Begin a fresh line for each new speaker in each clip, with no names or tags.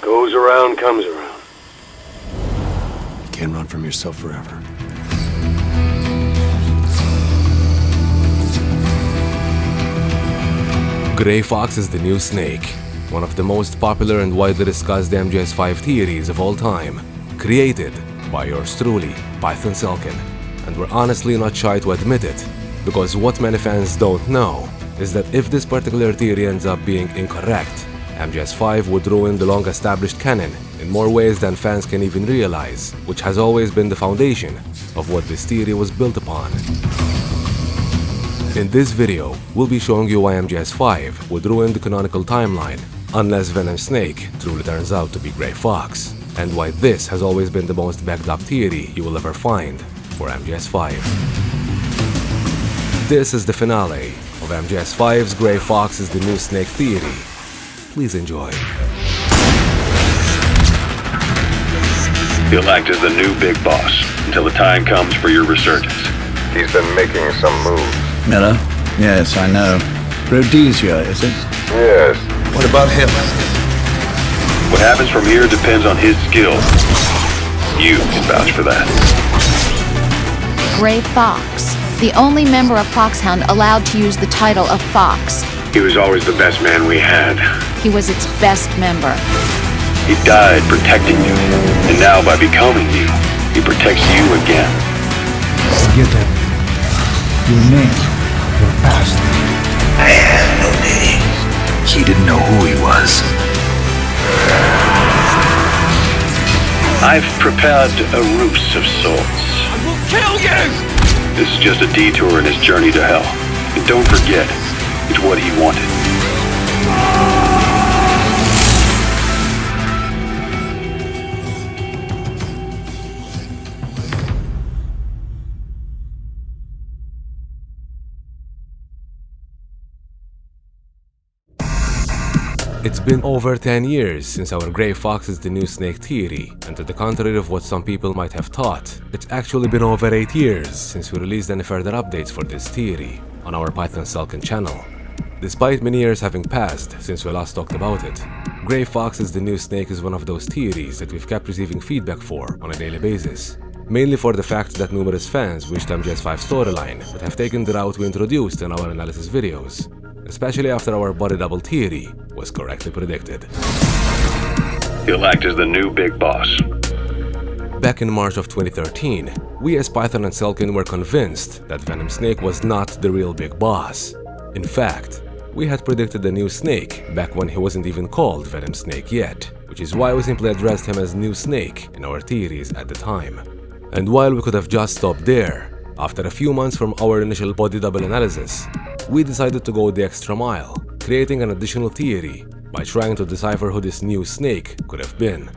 Goes around, comes around.
You can't run from yourself forever.
Gray Fox is the new snake, one of the most popular and widely discussed MGS5 theories of all time, created by yours truly, PythonSelkan. And we're honestly not shy to admit it, because what many fans don't know is that if this particular theory ends up being incorrect, MGS5 would ruin the long-established canon in more ways than fans can even realize, which has always been the foundation of what this theory was built upon. In this video, we'll be showing you why MGS5 would ruin the canonical timeline unless Venom Snake truly turns out to be Gray Fox, and why this has always been the most backed up theory you will ever find for MGS5. This is the finale of MGS5's Gray Fox is the new snake theory. Please enjoy.
He'll act as the new big boss until the time comes for your resurgence.
He's been making some moves.
Miller? Yes, I know. Rhodesia, is it?
Yes.
What about him?
What happens from here depends on his skill. You can vouch for that.
Gray Fox, the only member of Foxhound allowed to use the title of Fox.
He was always the best man we had.
He was its best member.
He died protecting you, and now by becoming you, he protects you again.
Forget that. Your name, your past.
I had no name. He didn't know who he was.
I've prepared a ruse of sorts.
I will kill you!
This is just a detour in his journey to hell. And don't forget, it's what he wanted.
It's been over 10 years since our Gray Fox is the new snake theory, and to the contrary of what some people might have thought, it's actually been over 8 years since we released any further updates for this theory on our PythonSelkan channel. Despite many years having passed since we last talked about it, Gray Fox is the new snake is one of those theories that we've kept receiving feedback for on a daily basis, mainly for the fact that numerous fans wished MGS5 storyline would have taken the route we introduced in our analysis videos, especially after our body double theory was correctly predicted.
He'll act as the new big boss.
Back in March of 2013, we as PythonSelkan were convinced that Venom Snake was not the real big boss. In fact, we had predicted the new snake back when he wasn't even called Venom Snake yet, which is why we simply addressed him as New Snake in our theories at the time. And while we could have just stopped there, after a few months from our initial body double analysis, we decided to go the extra mile, creating an additional theory by trying to decipher who this new snake could have been.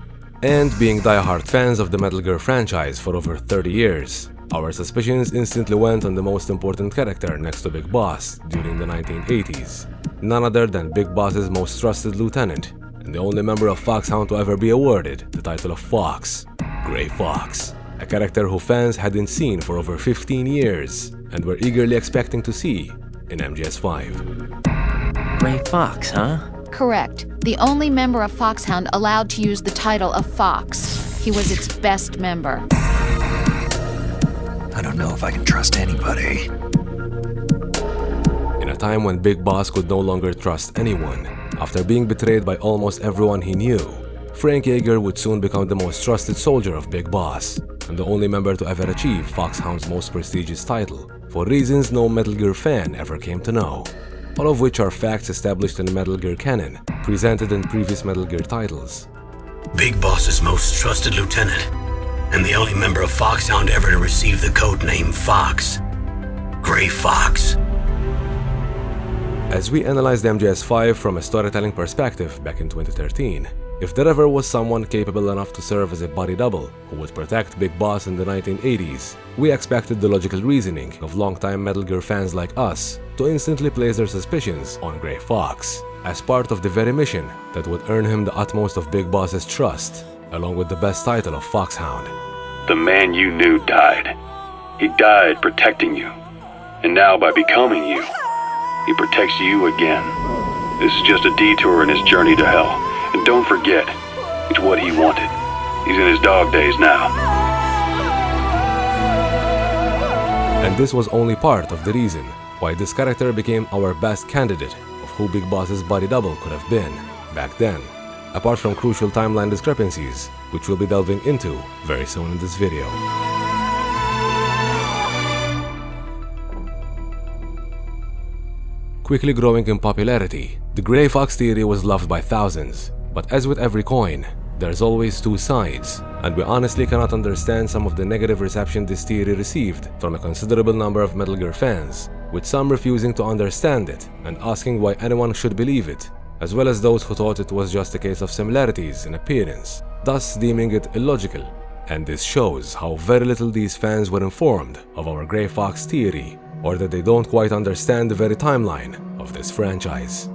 And being diehard fans of the Metal Gear franchise for over 30 years, our suspicions instantly went on the most important character next to Big Boss during the 1980s, none other than Big Boss's most trusted lieutenant, and the only member of Foxhound to ever be awarded the title of Fox, Gray Fox, a character who fans hadn't seen for over 15 years and were eagerly expecting to see in MGS5.
Gray Fox, huh?
Correct. The only member of Foxhound allowed to use the title of Fox. He was its best member.
I don't know if I can trust anybody.
In a time when Big Boss could no longer trust anyone, after being betrayed by almost everyone he knew, Frank Yeager would soon become the most trusted soldier of Big Boss, and the only member to ever achieve Foxhound's most prestigious title, for reasons no Metal Gear fan ever came to know, all of which are facts established in the Metal Gear canon, presented in previous Metal Gear titles.
Big Boss's most trusted lieutenant, and the only member of Foxhound ever to receive the code name Fox. Gray Fox.
As we analyzed MGS5 from a storytelling perspective back in 2013, if there ever was someone capable enough to serve as a body double who would protect Big Boss in the 1980s, we expected the logical reasoning of longtime Metal Gear fans like us to instantly place their suspicions on Gray Fox, as part of the very mission that would earn him the utmost of Big Boss's trust, along with the best title of Foxhound.
The man you knew died. He died protecting you. And now by becoming you, he protects you again. This is just a detour in his journey to hell. And don't forget, It's what he wanted. He's in his dog days now.
And this was only part of the reason why this character became our best candidate of who Big Boss's body double could have been back then, apart from crucial timeline discrepancies, which we'll be delving into very soon in this video. Quickly growing in popularity, the Grey Fox theory was loved by thousands, but as with every coin, there's always two sides, and we honestly cannot understand some of the negative reception this theory received from a considerable number of Metal Gear fans, with some refusing to understand it and asking why anyone should believe it, as well as those who thought it was just a case of similarities in appearance, thus deeming it illogical. And this shows how very little these fans were informed of our Grey Fox theory, or that they don't quite understand the very timeline of this franchise.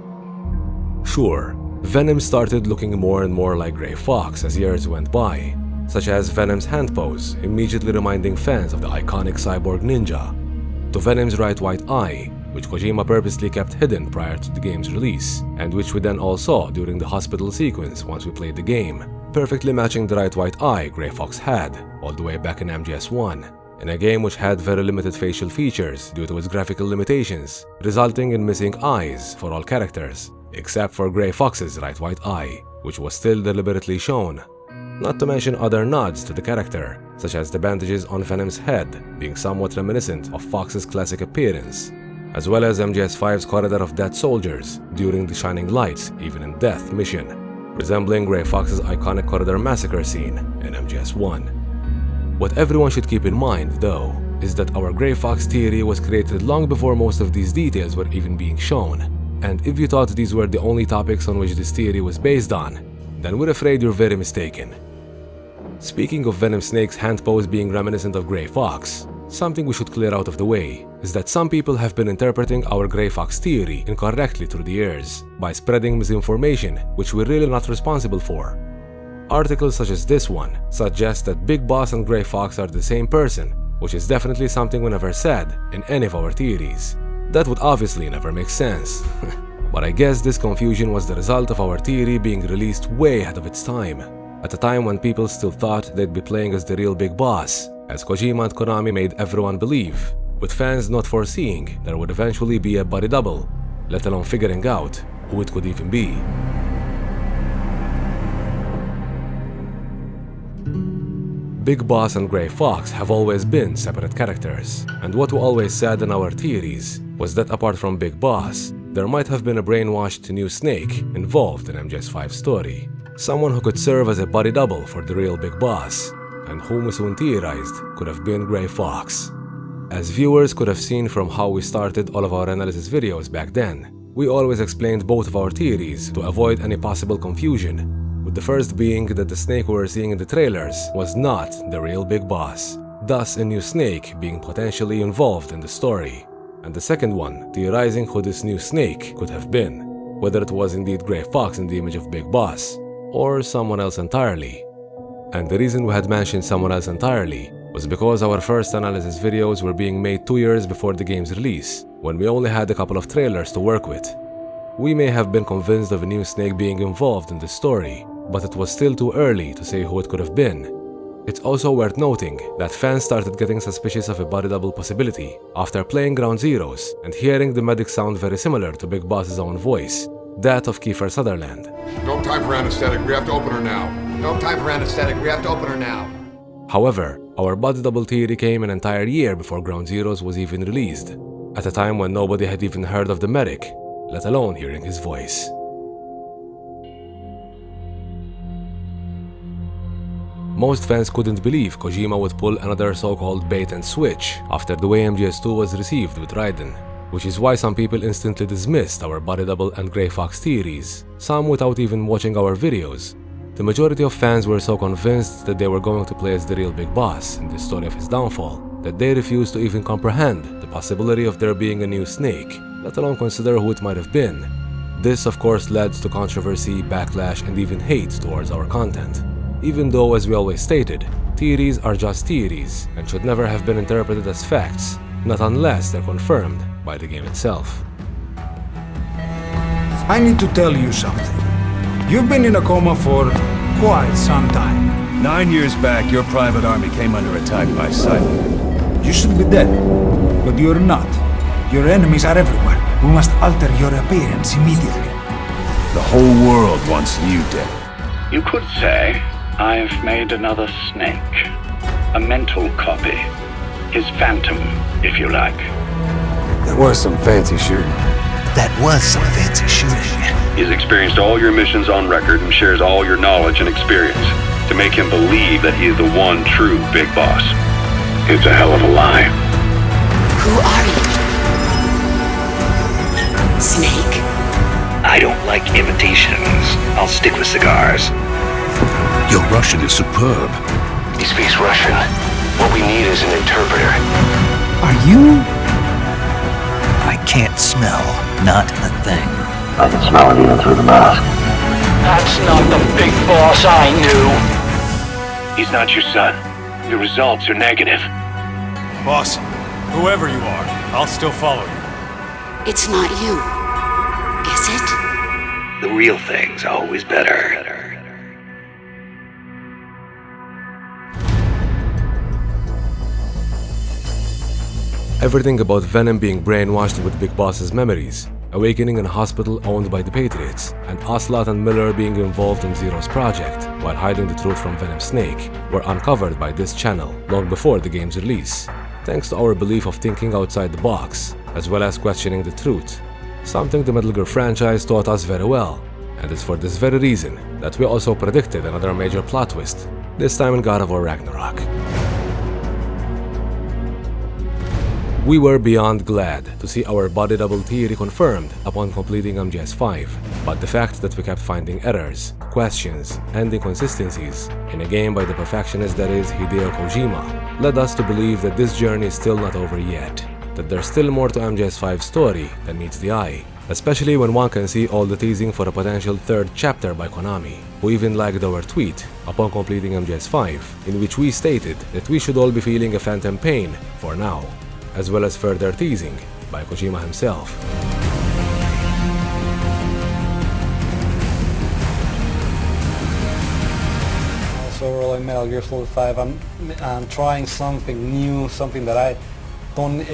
Sure, Venom started looking more and more like Grey Fox as years went by, such as Venom's hand pose immediately reminding fans of the iconic cyborg ninja, to Venom's right white eye, which Kojima purposely kept hidden prior to the game's release, and which we then all saw during the hospital sequence once we played the game, perfectly matching the right white eye Grey Fox had all the way back in MGS1, in a game which had very limited facial features due to its graphical limitations, resulting in missing eyes for all characters, except for Grey Fox's right white eye, which was still deliberately shown. Not to mention other nods to the character, such as the bandages on Venom's head being somewhat reminiscent of Fox's classic appearance, as well as MGS5's corridor of dead soldiers during the Shining Lights Even in Death mission, resembling Grey Fox's iconic corridor massacre scene in MGS1. What everyone should keep in mind, though, is that our Grey Fox theory was created long before most of these details were even being shown, and if you thought these were the only topics on which this theory was based on, then we're afraid you're very mistaken. Speaking of Venom Snake's hand pose being reminiscent of Grey Fox, something we should clear out of the way is that some people have been interpreting our Grey Fox theory incorrectly through the years by spreading misinformation which we're really not responsible for. Articles such as this one suggest that Big Boss and Grey Fox are the same person, which is definitely something we never said in any of our theories. That would obviously never make sense. But I guess this confusion was the result of our theory being released way ahead of its time, at a time when people still thought they'd be playing as the real Big Boss, as Kojima and Konami made everyone believe, with fans not foreseeing there would eventually be a body double, let alone figuring out who it could even be. Big Boss and Grey Fox have always been separate characters, and what we always said in our theories was that apart from Big Boss, there might have been a brainwashed new Snake involved in MGS5's story, someone who could serve as a body double for the real Big Boss, and whom we soon theorized could have been Grey Fox. As viewers could have seen from how we started all of our analysis videos back then, we always explained both of our theories to avoid any possible confusion, with the first being that the Snake we were seeing in the trailers was not the real Big Boss, thus a new Snake being potentially involved in the story, and the second one theorizing who this new Snake could have been, whether it was indeed Grey Fox in the image of Big Boss, or someone else entirely. And the reason we had mentioned someone else entirely was because our first analysis videos were being made 2 years before the game's release, when we only had a couple of trailers to work with. We may have been convinced of a new Snake being involved in the story, but it was still too early to say who it could have been. It's also worth noting that fans started getting suspicious of a body double possibility after playing Ground Zeroes and hearing the medic sound very similar to Big Boss's own voice, that of Kiefer Sutherland.
No time for anesthetic, we have to open her now. No time for anesthetic, we have to open her now.
However, our body double theory came an entire year before Ground Zeroes was even released, at a time when nobody had even heard of the medic, let alone hearing his voice. Most fans couldn't believe Kojima would pull another so-called bait and switch after the way MGS2 was received with Raiden, which is why some people instantly dismissed our body double and Grey Fox theories, some without even watching our videos. The majority of fans were so convinced that they were going to play as the real Big Boss in the story of his downfall that they refused to even comprehend the possibility of there being a new Snake, let alone consider who it might have been. This of course led to controversy, backlash, and even hate towards our content. Even though, as we always stated, theories are just theories and should never have been interpreted as facts, not unless they're confirmed by the game itself.
I need to tell you something. You've been in a coma for quite some time.
9 years back, your private army came under attack by Scythe.
You should be dead, but you're not. Your enemies are everywhere. We must alter your appearance immediately.
The whole world wants you dead.
You could say I've made another snake. A mental copy. His phantom, if you like.
That was some fancy shooting.
That was some fancy shooting.
He's experienced all your missions on record and shares all your knowledge and experience to make him believe that he is the one true big boss. It's a hell of a lie.
Who are you? Snake?
I don't like imitations. I'll stick with cigars.
Your Russian is superb.
He speaks Russian. What we need is an interpreter.
Are you?
I can't smell. Not a thing.
I can smell it even through the mask.
That's not the big boss I knew.
He's not your son. Your results are negative.
Boss, whoever you are, I'll still follow you.
It's not you, is it?
The real thing's always better.
Everything about Venom being brainwashed with Big Boss's memories, awakening in a hospital owned by the Patriots, and Ocelot and Miller being involved in Zero's project while hiding the truth from Venom Snake were uncovered by this channel long before the game's release, thanks to our belief of thinking outside the box, as well as questioning the truth, something the Metal Gear franchise taught us very well, and it's for this very reason that we also predicted another major plot twist, this time in God of War Ragnarok. We were beyond glad to see our body double theory confirmed upon completing MGS5, but the fact that we kept finding errors, questions, and inconsistencies in a game by the perfectionist that is HIDEO KOJIMA led us to believe that this journey is still not over yet, that there's still more to MGS5's story than meets the eye, especially when one can see all the teasing for a potential third chapter by Konami, who even liked our tweet upon completing MGS5, in which we stated that we should all be feeling a phantom pain for now, as well as further teasing by Kojima himself.
Also, rolling Metal Gear Solid 5, I'm trying something new, something that I don't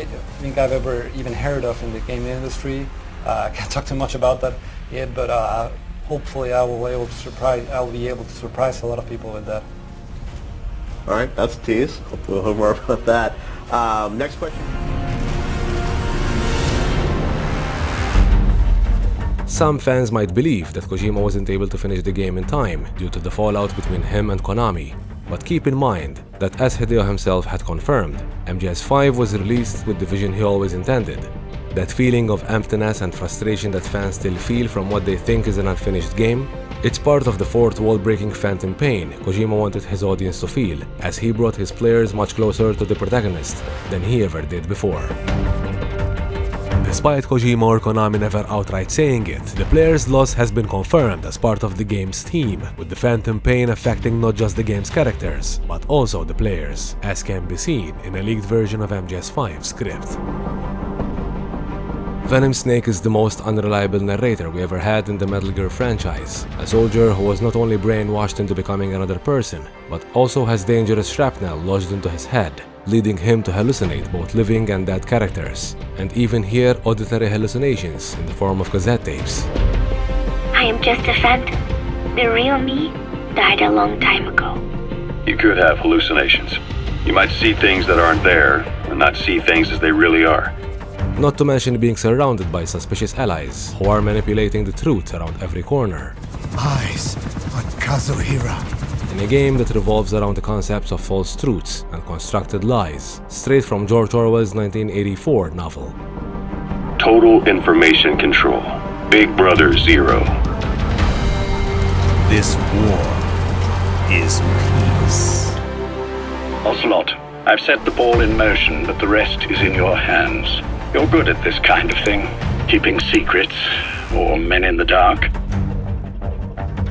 think I've ever even heard of in the game industry. I can't talk too much about that yet, but hopefully I'll be able to surprise a lot of people with that.
All right, that's a tease. Hopefully we'll hear more about that. Next question.
Some fans might believe that Kojima wasn't able to finish the game in time due to the fallout between him and Konami, but keep in mind that as Hideo himself had confirmed, MGS5 was released with the vision he always intended. That feeling of emptiness and frustration that fans still feel from what they think is an unfinished game, it's part of the fourth wall-breaking phantom pain Kojima wanted his audience to feel, as he brought his players much closer to the protagonist than he ever did before. Despite Kojima or Konami never outright saying it, the player's loss has been confirmed as part of the game's theme, with the phantom pain affecting not just the game's characters, but also the players, as can be seen in a leaked version of MGS5's script. Venom Snake is the most unreliable narrator we ever had in the Metal Gear franchise, a soldier who was not only brainwashed into becoming another person, but also has dangerous shrapnel lodged into his head, leading him to hallucinate both living and dead characters, and even hear auditory hallucinations in the form of cassette tapes.
I am just a phantom. The real me died a long time ago.
You could have hallucinations. You might see things that aren't there, and not see things as they really are.
Not to mention being surrounded by suspicious allies who are manipulating the truth around every corner.
Eyes on Kazuhira.
In a game that revolves around the concepts of false truths and constructed lies, straight from George Orwell's 1984 novel.
Total information control. Big Brother Zero.
This war is peace.
Ocelot, I've set the ball in motion, but the rest is in your hands. You're good at this kind of thing, keeping secrets, or men in the dark.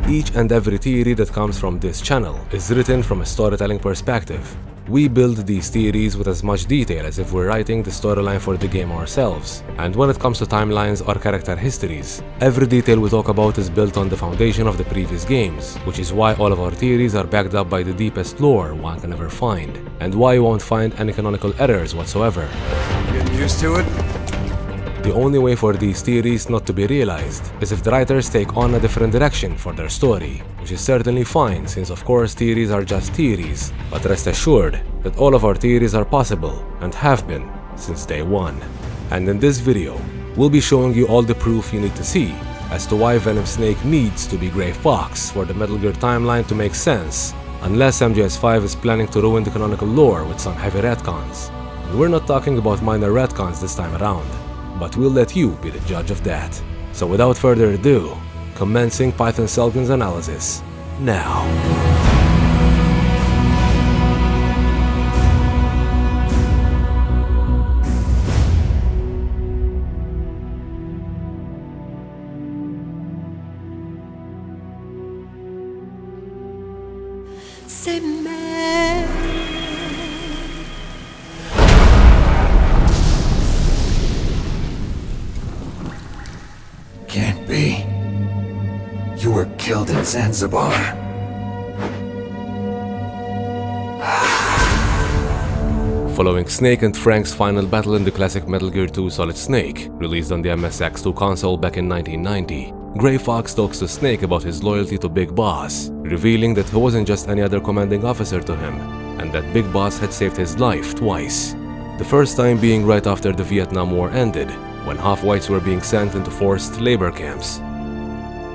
Each and every theory that comes from this channel is written from a storytelling perspective, We build these theories with as much detail as if we're writing the storyline for the game ourselves, and when it comes to timelines or character histories, every detail we talk about is built on the foundation of the previous games, which is why all of our theories are backed up by the deepest lore one can ever find, and why you won't find any canonical errors whatsoever.
Getting used to it?
The only way for these theories not to be realized is if the writers take on a different direction for their story, which is certainly fine since of course theories are just theories, but rest assured that all of our theories are possible and have been since day one. And in this video, we'll be showing you all the proof you need to see as to why Venom Snake needs to be Grey Fox for the Metal Gear timeline to make sense, unless MGS5 is planning to ruin the canonical lore with some heavy retcons. And we're not talking about minor retcons this time around, but we'll let you be the judge of that. So without further ado, commencing PythonSelkan's analysis now.
Can't be. You were killed in Zanzibar.
Following Snake and Frank's final battle in the classic Metal Gear 2 Solid Snake, released on the MSX2 console back in 1990, Grey Fox talks to Snake about his loyalty to Big Boss, revealing that he wasn't just any other commanding officer to him, and that Big Boss had saved his life twice. The first time being right after the Vietnam War ended, when half-whites were being sent into forced labor camps.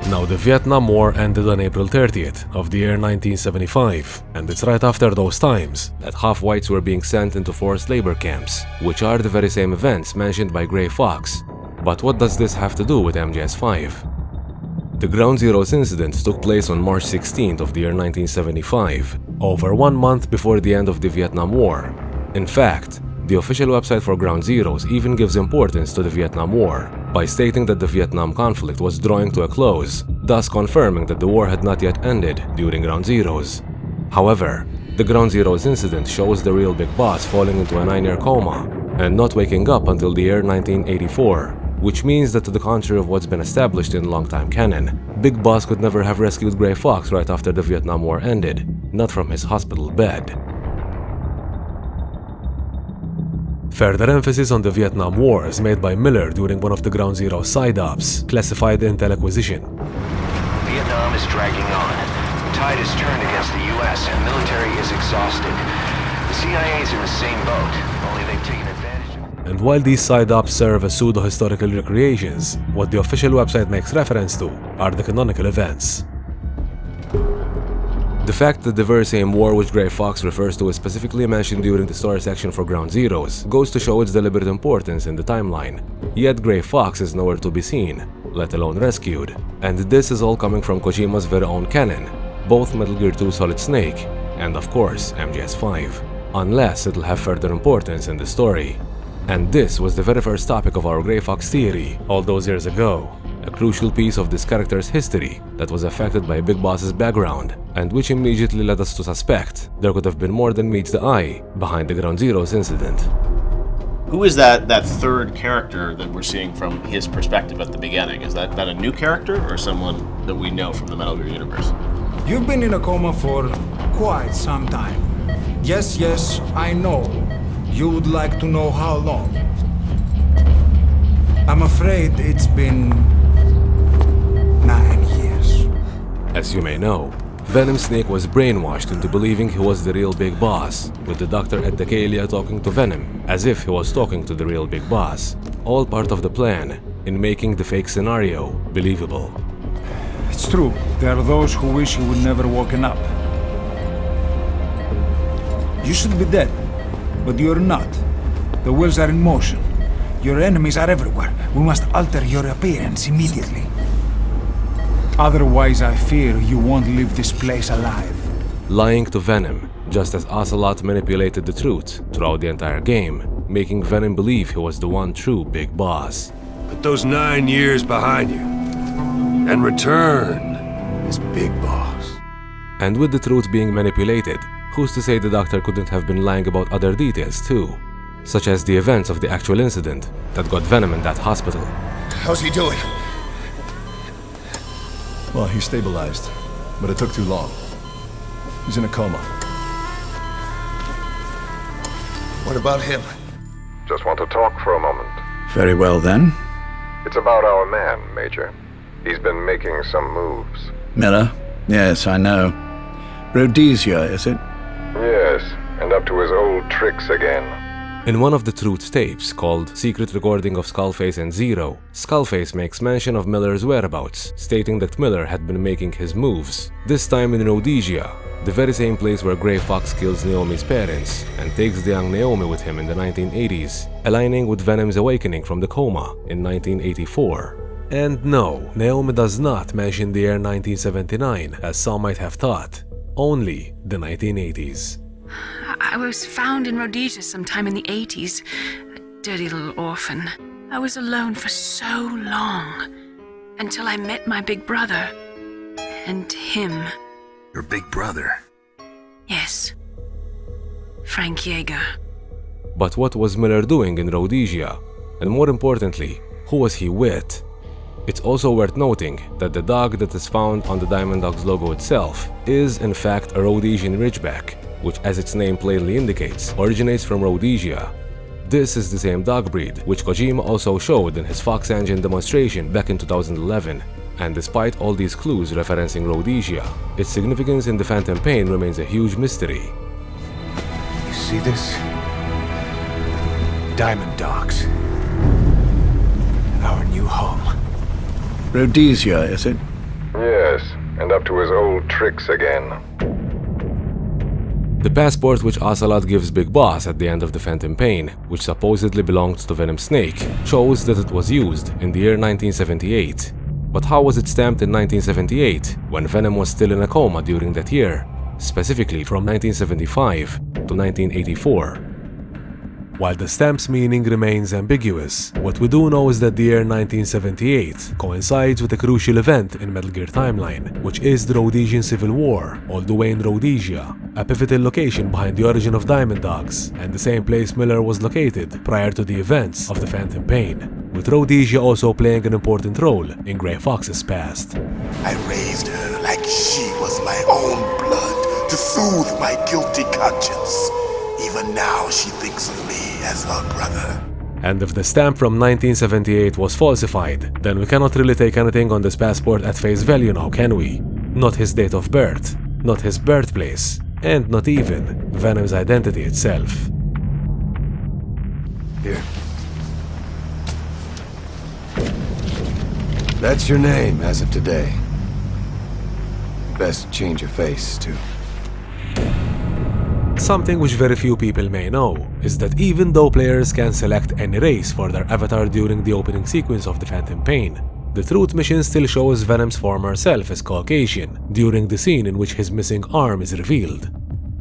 Now, the Vietnam War ended on April 30th of the year 1975, and it's right after those times that half-whites were being sent into forced labor camps, which are the very same events mentioned by Grey Fox. But what does this have to do with MGS5? The Ground Zeroes incident took place on March 16th of the year 1975, over 1 month before the end of the Vietnam War. In fact, the official website for Ground Zeroes even gives importance to the Vietnam War by stating that the Vietnam conflict was drawing to a close, thus confirming that the war had not yet ended during Ground Zeroes. However, the Ground Zeroes incident shows the real Big Boss falling into a 9-year coma and not waking up until the year 1984, which means that to the contrary of what's been established in long-time canon, Big Boss could never have rescued Grey Fox right after the Vietnam War ended, not from his hospital bed. Further emphasis on the Vietnam War is made by Miller during one of the Ground Zero side-ups, classified intel acquisition.
Vietnam is dragging on. The tide has turned against the US and the military is exhausted. The CIA is in the same boat, only they've taken advantage of it.
And while these side-ups serve as pseudo-historical recreations, what the official website makes reference to are the canonical events. The fact that the very same war which Grey Fox refers to is specifically mentioned during the story section for Ground Zeroes goes to show its deliberate importance in the timeline. Yet Grey Fox is nowhere to be seen, let alone rescued. And this is all coming from Kojima's very own canon, both Metal Gear 2 Solid Snake and of course MGS5, unless it'll have further importance in the story. And this was the very first topic of our Grey Fox theory all those years ago, a crucial piece of this character's history that was affected by Big Boss's background, and which immediately led us to suspect there could have been more than meets the eye behind the Ground Zeroes incident.
Who is that third character that we're seeing from his perspective at the beginning? Is that a new character or someone that we know from the Metal Gear universe?
You've been in a coma for quite some time. Yes, I know. You would like to know how long. I'm afraid it's been 9 years.
As you may know, Venom Snake was brainwashed into believing he was the real Big Boss, with the doctor at Decalia talking to Venom as if he was talking to the real Big Boss, all part of the plan in making the fake scenario believable.
It's true, there are those who wish you would never woken up. You should be dead, but you're not. The wheels are in motion. Your enemies are everywhere. We must alter your appearance immediately. Otherwise, I fear you won't leave this place alive.
Lying to Venom, just as Ocelot manipulated the truth throughout the entire game, making Venom believe he was the one true Big Boss.
Put those 9 years behind you, and return as Big Boss.
And with the truth being manipulated, who's to say the doctor couldn't have been lying about other details too? Such as the events of the actual incident that got Venom in that hospital.
How's he doing?
Well, he stabilized, but it took too long. He's in a coma.
What about him?
Just want to talk for a moment.
Very well, then.
It's about our man, Major. He's been making some moves.
Miller? Yes, I know. Rhodesia, is it?
Yes, and up to his old tricks again.
In one of the Truth tapes, called Secret Recording of Skullface and Zero, Skullface makes mention of Miller's whereabouts, stating that Miller had been making his moves, this time in Rhodesia, the very same place where Grey Fox kills Naomi's parents and takes the young Naomi with him in the 1980s, aligning with Venom's awakening from the coma in 1984. And no, Naomi does not mention the year 1979, as some might have thought, only the 1980s.
I was found in Rhodesia sometime in the 80s, a dirty little orphan. I was alone for so long, until I met my big brother, and him.
Your big brother?
Yes. Frank Yeager.
But what was Miller doing in Rhodesia? And more importantly, who was he with? It's also worth noting that the dog that is found on the Diamond Dogs logo itself is in fact a Rhodesian Ridgeback, which, as its name plainly indicates, originates from Rhodesia. This is the same dog breed, which Kojima also showed in his Fox Engine demonstration back in 2011. And despite all these clues referencing Rhodesia, its significance in the Phantom Pain remains a huge mystery.
You see this? Diamond Dogs. Our new home.
Rhodesia, is it?
Yes, and up to his old tricks again.
The passport which Ocelot gives Big Boss at the end of the Phantom Pain, which supposedly belonged to Venom Snake, shows that it was used in the year 1978. But how was it stamped in 1978, when Venom was still in a coma during that year, specifically from 1975 to 1984? While the stamp's meaning remains ambiguous, what we do know is that the year 1978 coincides with a crucial event in Metal Gear Timeline, which is the Rhodesian Civil War, all the way in Rhodesia, a pivotal location behind the origin of Diamond Dogs, and the same place Miller was located prior to the events of the Phantom Pain, with Rhodesia also playing an important role in Grey Fox's past.
I raised her like she was my own blood to soothe my guilty conscience. Even now she thinks of me as her brother.
And if the stamp from 1978 was falsified, then we cannot really take anything on this passport at face value now, can we? Not his date of birth, not his birthplace, and not even Venom's identity itself.
Here. That's your name as of today. Best change your face, too.
Something which very few people may know is that even though players can select any race for their avatar during the opening sequence of the Phantom Pain, the Truth mission still shows Venom's former self as Caucasian during the scene in which his missing arm is revealed.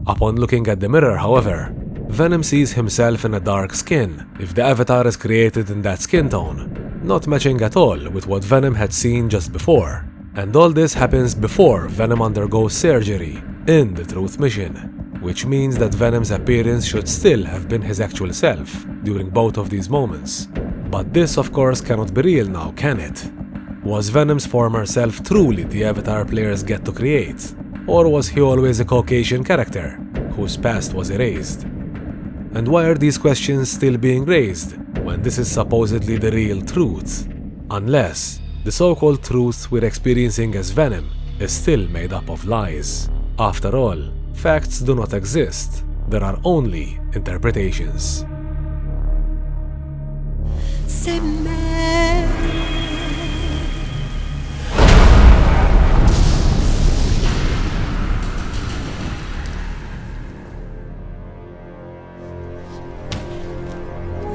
Upon looking at the mirror, however, Venom sees himself in a dark skin if the avatar is created in that skin tone, not matching at all with what Venom had seen just before. And all this happens before Venom undergoes surgery in the Truth mission, which means that Venom's appearance should still have been his actual self during both of these moments. But this of course cannot be real now, can it? Was Venom's former self truly the avatar players get to create? Or was he always a Caucasian character, whose past was erased? And why are these questions still being raised, when this is supposedly the real truth? Unless the so-called truth we're experiencing as Venom is still made up of lies. After all, facts do not exist, there are only interpretations.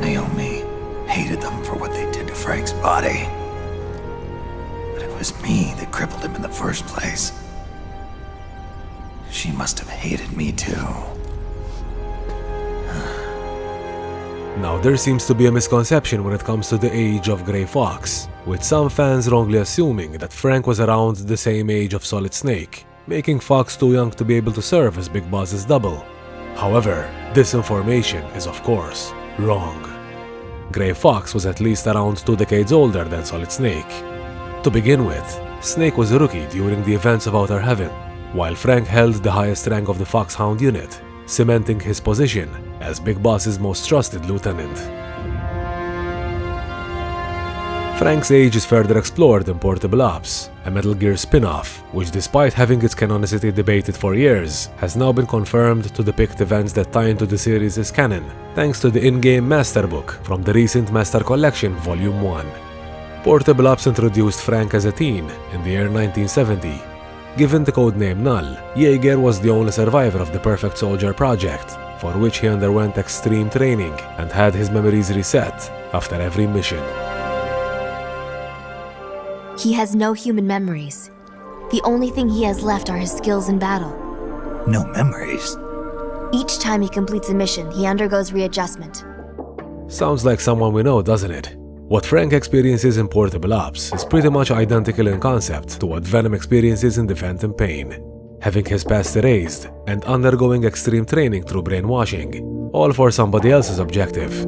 Naomi hated them for what they did to Frank's body. But it was me that crippled him in the first place. She must have hated me too.
Now there seems to be a misconception when it comes to the age of Grey Fox, with some fans wrongly assuming that Frank was around the same age of Solid Snake, making Fox too young to be able to serve as Big Boss's double. However, this information is of course wrong. Gray Fox was at least around 2 decades older than Solid Snake. To begin with, Snake was a rookie during the events of Outer Heaven, while Frank held the highest rank of the Foxhound unit, cementing his position as Big Boss's most trusted lieutenant. Frank's age is further explored in Portable Ops, a Metal Gear spin-off, which despite having its canonicity debated for years, has now been confirmed to depict events that tie into the series as canon, thanks to the in-game Master Book from the recent Master Collection Volume 1. Portable Ops introduced Frank as a teen in the year 1970. Given the codename Null, Jaeger was the only survivor of the Perfect Soldier project, for which he underwent extreme training and had his memories reset after every mission.
He has no human memories. The only thing he has left are his skills in battle.
No memories?
Each time he completes a mission, he undergoes readjustment.
Sounds like someone we know, doesn't it? What Frank experiences in Portable Ops is pretty much identical in concept to what Venom experiences in The Phantom Pain, having his past erased and undergoing extreme training through brainwashing, all for somebody else's objective.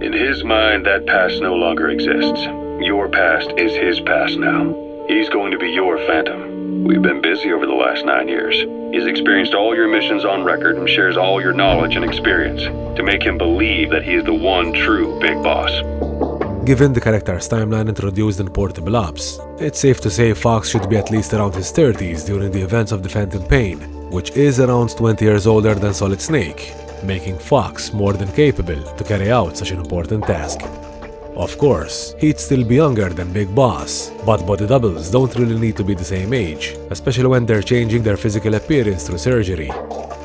In his mind, that past no longer exists. Your past is his past now. He's going to be your Phantom. We've been busy over the last 9 years. He's experienced all your missions on record and shares all your knowledge and experience to make him believe that he is the one true Big Boss.
Given the character's timeline introduced in Portable Ops, it's safe to say Fox should be at least around his 30s during the events of The Phantom Pain, which is around 20 years older than Solid Snake, making Fox more than capable to carry out such an important task. Of course, he'd still be younger than Big Boss, but body doubles don't really need to be the same age, especially when they're changing their physical appearance through surgery.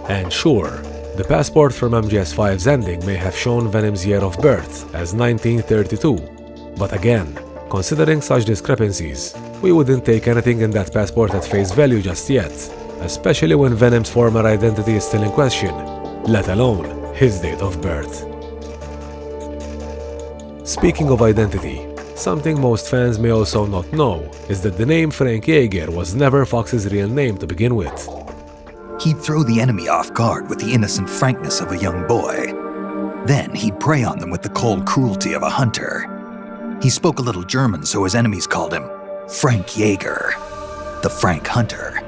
And sure, the passport from MGS5's ending may have shown Venom's year of birth as 1932, but again, considering such discrepancies, we wouldn't take anything in that passport at face value just yet, especially when Venom's former identity is still in question, let alone his date of birth. Speaking of identity, something most fans may also not know is that the name Frank Jaeger was never Fox's real name to begin with.
He'd throw the enemy off guard with the innocent frankness of a young boy. Then he'd prey on them with the cold cruelty of a hunter. He spoke a little German, so his enemies called him Frank Jaeger, the Frank Hunter.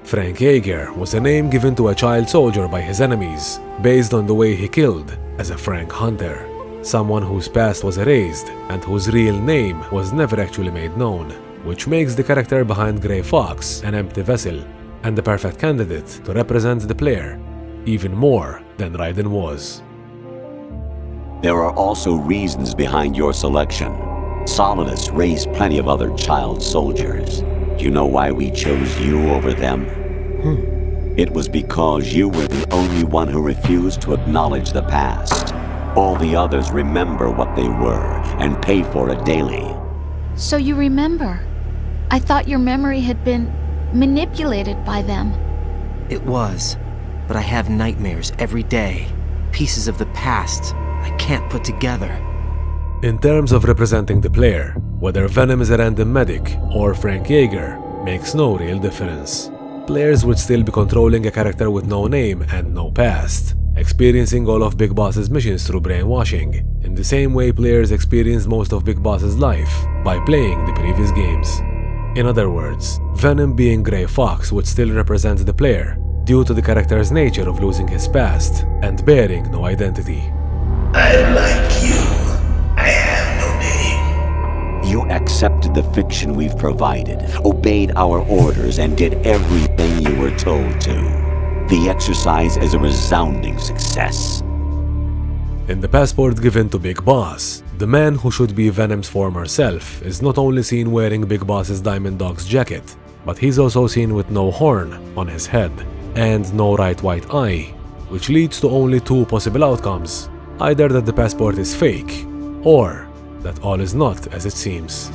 Frank Jaeger was a name given to a child soldier by his enemies, based on the way he killed as a Frank Hunter. Someone whose past was erased and whose real name was never actually made known, which makes the character behind Gray Fox an empty vessel and the perfect candidate to represent the player, even more than Raiden was.
There are also reasons behind your selection. Solidus raised plenty of other child soldiers. Do you know why we chose you over them? It was because you were the only one who refused to acknowledge the past. All the others remember what they were and pay for it daily.
So you remember? I thought your memory had been manipulated by them.
It was, but I have nightmares every day. Pieces of the past I can't put together.
In terms of representing the player, whether Venom is a random medic or Frank Jaeger makes no real difference. Players would still be controlling a character with no name and no past, experiencing all of Big Boss's missions through brainwashing, in the same way players experienced most of Big Boss's life by playing the previous games. In other words, Venom being Gray Fox would still represent the player, due to the character's nature of losing his past and bearing no identity.
I'm like you. I have no name.
You accepted the fiction we've provided, obeyed our orders, and did everything you were told to. The exercise is a resounding success.
In the passport given to Big Boss, the man who should be Venom's former self is not only seen wearing Big Boss's Diamond Dog's jacket, but he's also seen with no horn on his head and no right white eye, which leads to only two possible outcomes: either that the passport is fake, or that all is not as it seems.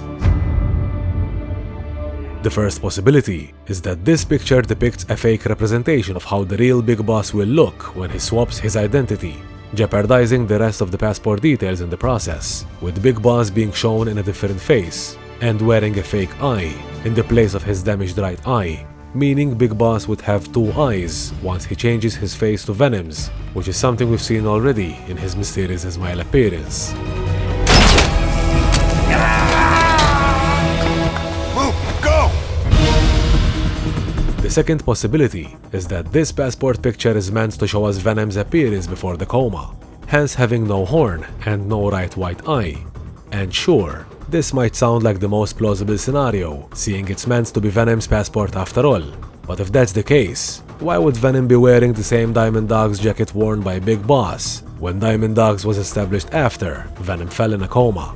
The first possibility is that this picture depicts a fake representation of how the real Big Boss will look when he swaps his identity, jeopardizing the rest of the passport details in the process, with Big Boss being shown in a different face and wearing a fake eye in the place of his damaged right eye, meaning Big Boss would have two eyes once he changes his face to Venom's, which is something we've seen already in his mysterious Ismail appearance.
Move, go!
The second possibility is that this passport picture is meant to show us Venom's appearance before the coma, hence having no horn and no right white eye. And sure, this might sound like the most plausible scenario, seeing it's meant to be Venom's passport after all. But if that's the case, why would Venom be wearing the same Diamond Dog's jacket worn by Big Boss, when Diamond Dogs was established after Venom fell in a coma?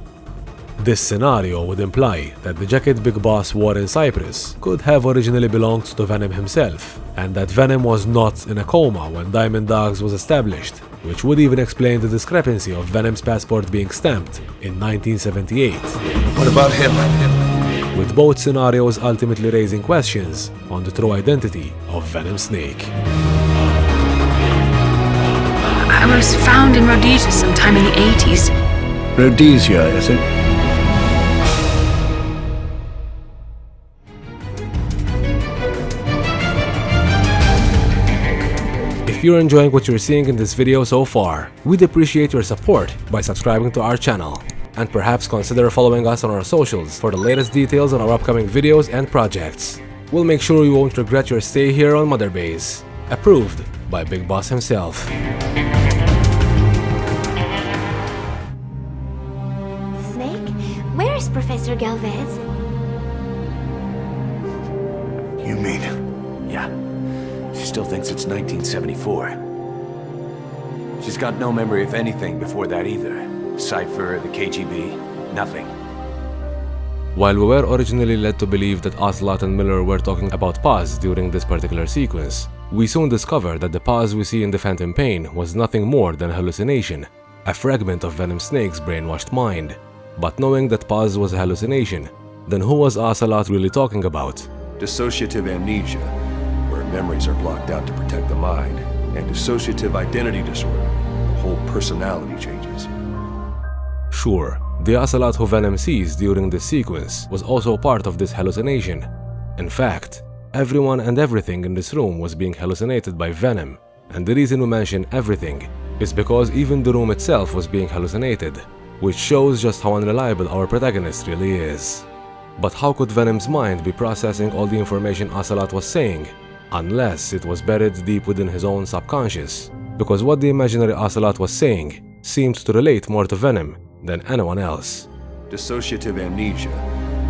This scenario would imply that the jacket Big Boss wore in Cyprus could have originally belonged to Venom himself, and that Venom was not in a coma when Diamond Dogs was established, which would even explain the discrepancy of Venom's passport being stamped in 1978.
What about him?
With both scenarios ultimately raising questions on the true identity of Venom Snake.
I was found in Rhodesia sometime in the 80s.
Rhodesia, is it?
If you're enjoying what you're seeing in this video so far, we'd appreciate your support by subscribing to our channel, and perhaps consider following us on our socials for the latest details on our upcoming videos and projects. We'll make sure you won't regret your stay here on Mother Base. Approved by Big Boss himself.
Snake? Where is Professor Galvez?
You mean? Yeah. She still thinks it's 1974. She's got no memory of anything before that either. Cypher, the KGB, nothing.
While we were originally led to believe that Ocelot and Miller were talking about pause during this particular sequence, we soon discovered that the pause we see in the Phantom Pain was nothing more than a hallucination, a fragment of Venom Snake's brainwashed mind. But knowing that pause was a hallucination, then who was Ocelot really talking about?
Dissociative amnesia, where memories are blocked out to protect the mind, and dissociative identity disorder, whole personality changes.
Sure, the Ocelot who Venom sees during this sequence was also part of this hallucination. In fact, everyone and everything in this room was being hallucinated by Venom, and the reason we mention everything is because even the room itself was being hallucinated, which shows just how unreliable our protagonist really is. But how could Venom's mind be processing all the information Ocelot was saying, unless it was buried deep within his own subconscious? Because what the imaginary Ocelot was saying seemed to relate more to Venom than anyone else.
Dissociative amnesia,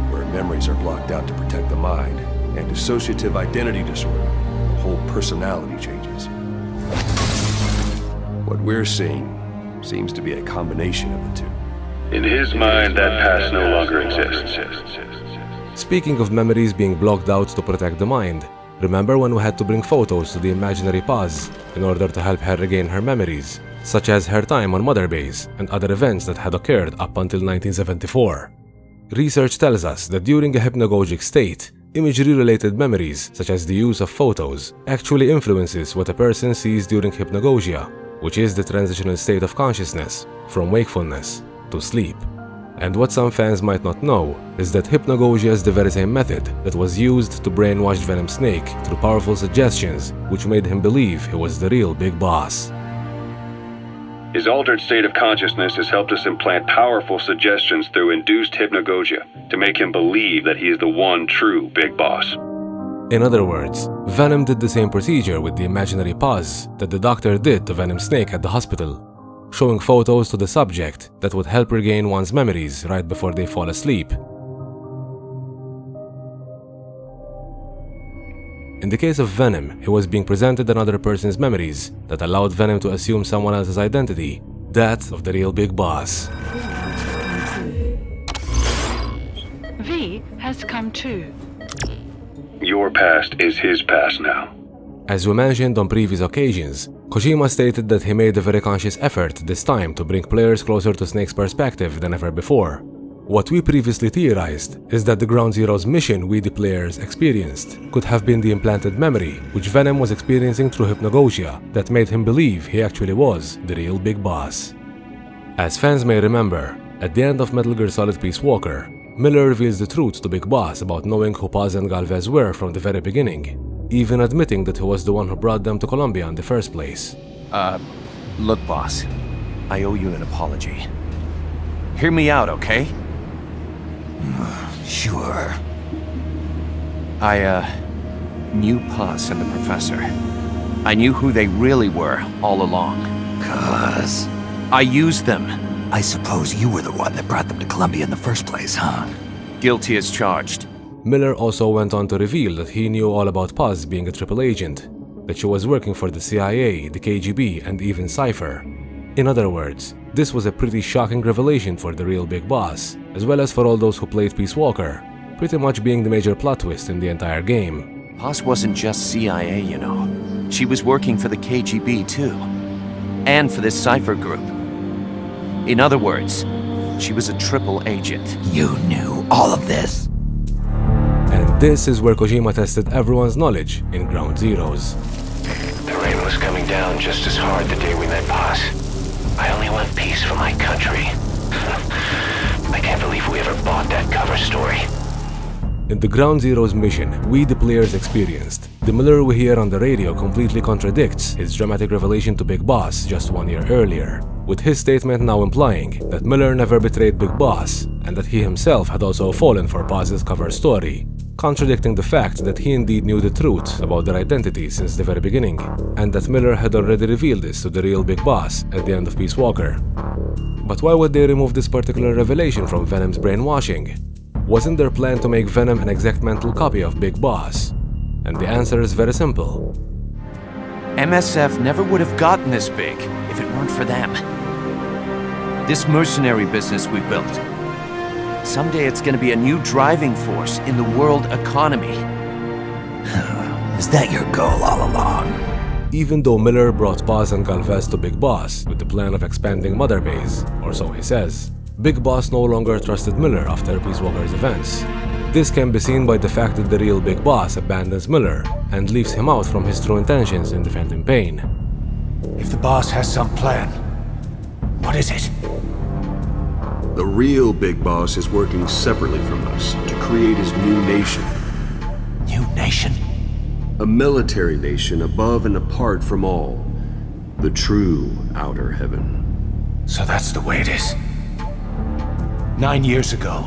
where memories are blocked out to protect the mind, and dissociative identity disorder, whole personality changes. What we're seeing seems to be a combination of the two.
In his mind, that past no longer exists.
Speaking of memories being blocked out to protect the mind, remember when we had to bring photos to the imaginary pause in order to help her regain her memories, such as her time on Mother Base and other events that had occurred up until 1974. Research tells us that during a hypnagogic state, imagery-related memories, such as the use of photos, actually influences what a person sees during hypnagogia, which is the transitional state of consciousness from wakefulness to sleep. And what some fans might not know is that hypnagogia is the very same method that was used to brainwash Venom Snake through powerful suggestions, which made him believe he was the real Big Boss.
His altered state of consciousness has helped us implant powerful suggestions through induced hypnagogia to make him believe that he is the one true Big Boss.
In other words, Venom did the same procedure with the imaginary pause that the doctor did to Venom Snake at the hospital, showing photos to the subject that would help regain one's memories right before they fall asleep. In the case of Venom, he was being presented another person's memories that allowed Venom to assume someone else's identity, that of the real Big Boss.
V has come too.
Your past is his past now.
As we mentioned on previous occasions, Kojima stated that he made a very conscious effort this time to bring players closer to Snake's perspective than ever before. What we previously theorized is that the Ground Zero's mission we the players experienced could have been the implanted memory which Venom was experiencing through hypnagogia that made him believe he actually was the real Big Boss. As fans may remember, at the end of Metal Gear Solid Peace Walker, Miller reveals the truth to Big Boss about knowing who Paz and Galvez were from the very beginning, even admitting that he was the one who brought them to Colombia in the first place.
Look, boss. I owe you an apology. Hear me out, okay?
Sure.
I knew Paz and the professor. I knew who they really were all along.
'Cause
I used them.
I suppose you were the one that brought them to Colombia in the first place, huh?
Guilty as charged.
Miller also went on to reveal that he knew all about Paz being a triple agent, that she was working for the CIA, the KGB, and even Cypher. In other words, this was a pretty shocking revelation for the real Big Boss, as well as for all those who played Peace Walker, pretty much being the major plot twist in the entire game.
Paz wasn't just CIA, you know. She was working for the KGB too. And for this Cypher group. In other words, she was a triple agent.
You knew all of this?
And this is where Kojima tested everyone's knowledge in Ground Zeroes.
The rain was coming down just as hard the day we met Paz. I only want peace for my country. I can't believe we ever bought that cover story.
In the Ground Zeroes mission, we the players experienced. The Miller we hear on the radio completely contradicts his dramatic revelation to Big Boss just 1 year earlier, with his statement now implying that Miller never betrayed Big Boss and that he himself had also fallen for Paz's cover story, contradicting the fact that he indeed knew the truth about their identity since the very beginning, and that Miller had already revealed this to the real Big Boss at the end of Peace Walker. But why would they remove this particular revelation from Venom's brainwashing? Wasn't their plan to make Venom an exact mental copy of Big Boss? And the answer is very simple.
MSF never would have gotten this big if it weren't for them. This mercenary business we built. Someday it's going to be a new driving force in the world economy.
Is that your goal all along?
Even though Miller brought Paz and Galvez to Big Boss with the plan of expanding Mother Base, or so he says, Big Boss no longer trusted Miller after Peace Walker's events. This can be seen by the fact that the real Big Boss abandons Miller and leaves him out from his true intentions in the Phantom Pain.
If the boss has some plan, what is it?
The real Big Boss is working separately from us to create his new nation.
New nation?
A military nation above and apart from all. The true outer heaven.
So that's the way it is. 9 years ago,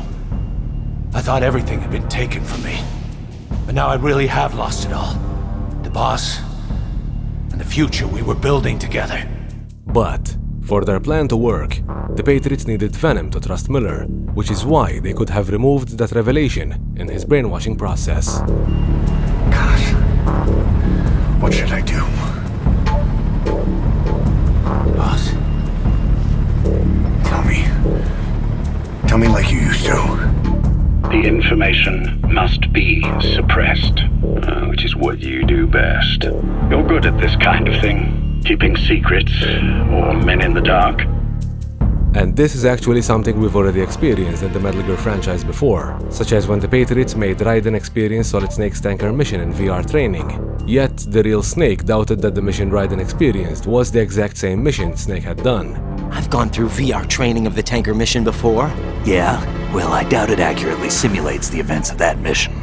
I thought everything had been taken from me. But now I really have lost it all. The boss, and the future we were building together.
But for their plan to work, the Patriots needed Venom to trust Miller, which is why they could have removed that revelation in his brainwashing process.
Gosh, what should I do? Boss, tell me like you used to.
The information must be suppressed, which is what you do best. You're good at this kind of thing, keeping secrets, or men in the dark.
And this is actually something we've already experienced in the Metal Gear franchise before, such as when the Patriots made Raiden experience Solid Snake's tanker mission in VR training. Yet, the real Snake doubted that the mission Raiden experienced was the exact same mission Snake had done.
I've gone through VR training of the tanker mission before.
Yeah? Well, I doubt it accurately simulates the events of that mission.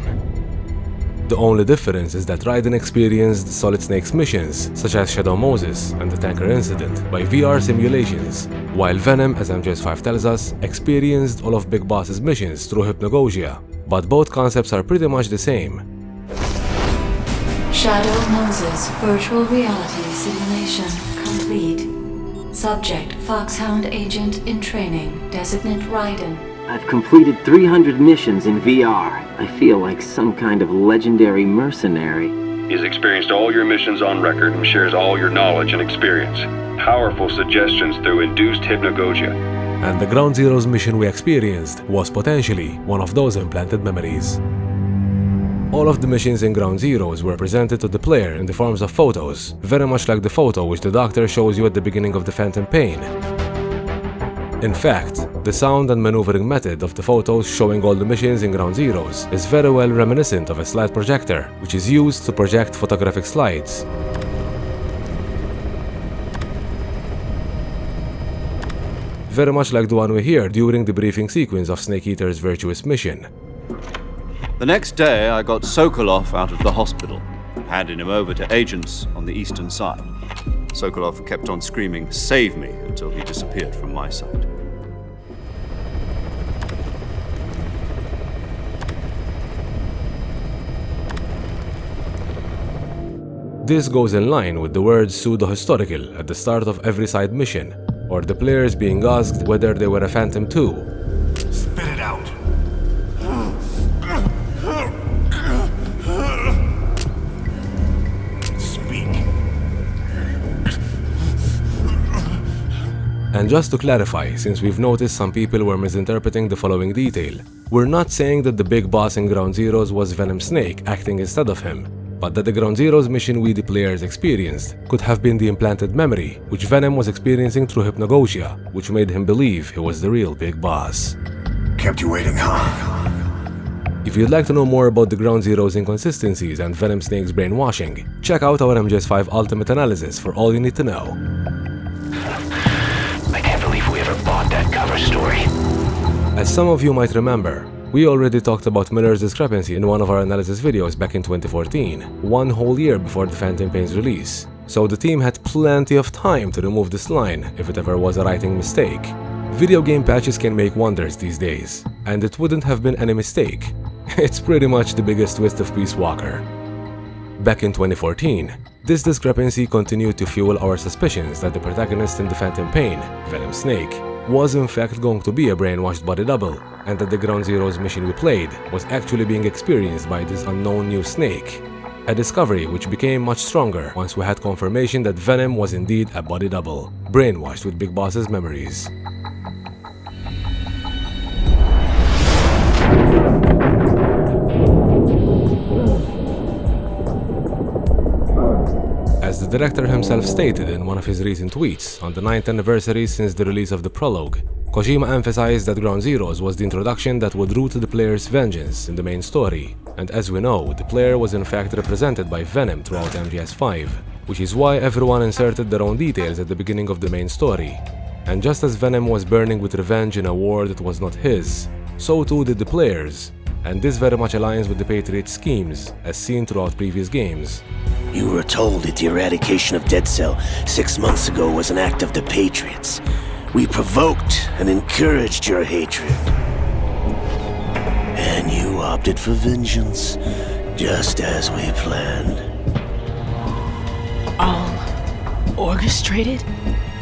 The only difference is that Raiden experienced Solid Snake's missions, such as Shadow Moses and the tanker incident, by VR simulations, while Venom, as MGS5 tells us, experienced all of Big Boss's missions through hypnagogia. But both concepts are pretty much the same.
Shadow Moses virtual reality simulation complete. Subject Foxhound agent in training. Designate Raiden.
I've completed 300 missions in VR. I feel like some kind of legendary mercenary.
He's experienced all your missions on record and shares all your knowledge and experience. Powerful suggestions through induced hypnagogia.
And the Ground Zeroes mission we experienced was potentially one of those implanted memories. All of the missions in Ground Zeroes were presented to the player in the forms of photos, very much like the photo which the doctor shows you at the beginning of the Phantom Pain. In fact, the sound and maneuvering method of the photos showing all the missions in Ground Zeroes is very well reminiscent of a slide projector, which is used to project photographic slides. very much like the one we hear during the briefing sequence of Snake Eater's virtuous mission.
The next day, I got Sokolov out of the hospital, handed him over to agents on the eastern side. Sokolov kept on screaming, "Save me," until he disappeared from my sight.
This goes in line with the words pseudo-historical at the start of every side mission, or the players being asked whether they were a Phantom too.
Spit it out. Speak.
And just to clarify, since we've noticed some people were misinterpreting the following detail, we're not saying that the big boss in Ground Zeroes was Venom Snake acting instead of him, but that the Ground Zeroes mission we the players experienced could have been the implanted memory, which Venom was experiencing through hypnagogia, which made him believe he was the real big boss.
Kept you waiting, huh?
If you'd like to know more about the Ground Zeroes inconsistencies and Venom Snake's brainwashing, check out our MGS5 Ultimate Analysis for all you need to know.
I can't believe we ever bought that cover story.
As some of you might remember, we already talked about Miller's discrepancy in one of our analysis videos back in 2014, 1 whole year before the Phantom Pain's release, so the team had plenty of time to remove this line if it ever was a writing mistake. Video game patches can make wonders these days, and it wouldn't have been any mistake. It's pretty much the biggest twist of Peace Walker. Back in 2014, this discrepancy continued to fuel our suspicions that the protagonist in the Phantom Pain, Venom Snake, was in fact going to be a brainwashed body double, and that the Ground Zeroes mission we played was actually being experienced by this unknown new Snake. A discovery which became much stronger once we had confirmation that Venom was indeed a body double, brainwashed with Big Boss's memories. As the director himself stated in one of his recent tweets on the 9th anniversary since the release of the prologue, Kojima emphasized that Ground Zeroes was the introduction that would root the player's vengeance in the main story, and as we know, the player was in fact represented by Venom throughout MGS5, which is why everyone inserted their own details at the beginning of the main story. And just as Venom was burning with revenge in a war that was not his, so too did the players, and this very much aligns with the Patriots' schemes, as seen throughout previous games.
You were told that the eradication of Dead Cell 6 months ago was an act of the Patriots. We provoked and encouraged your hatred. And you opted for vengeance, just as we planned.
All orchestrated?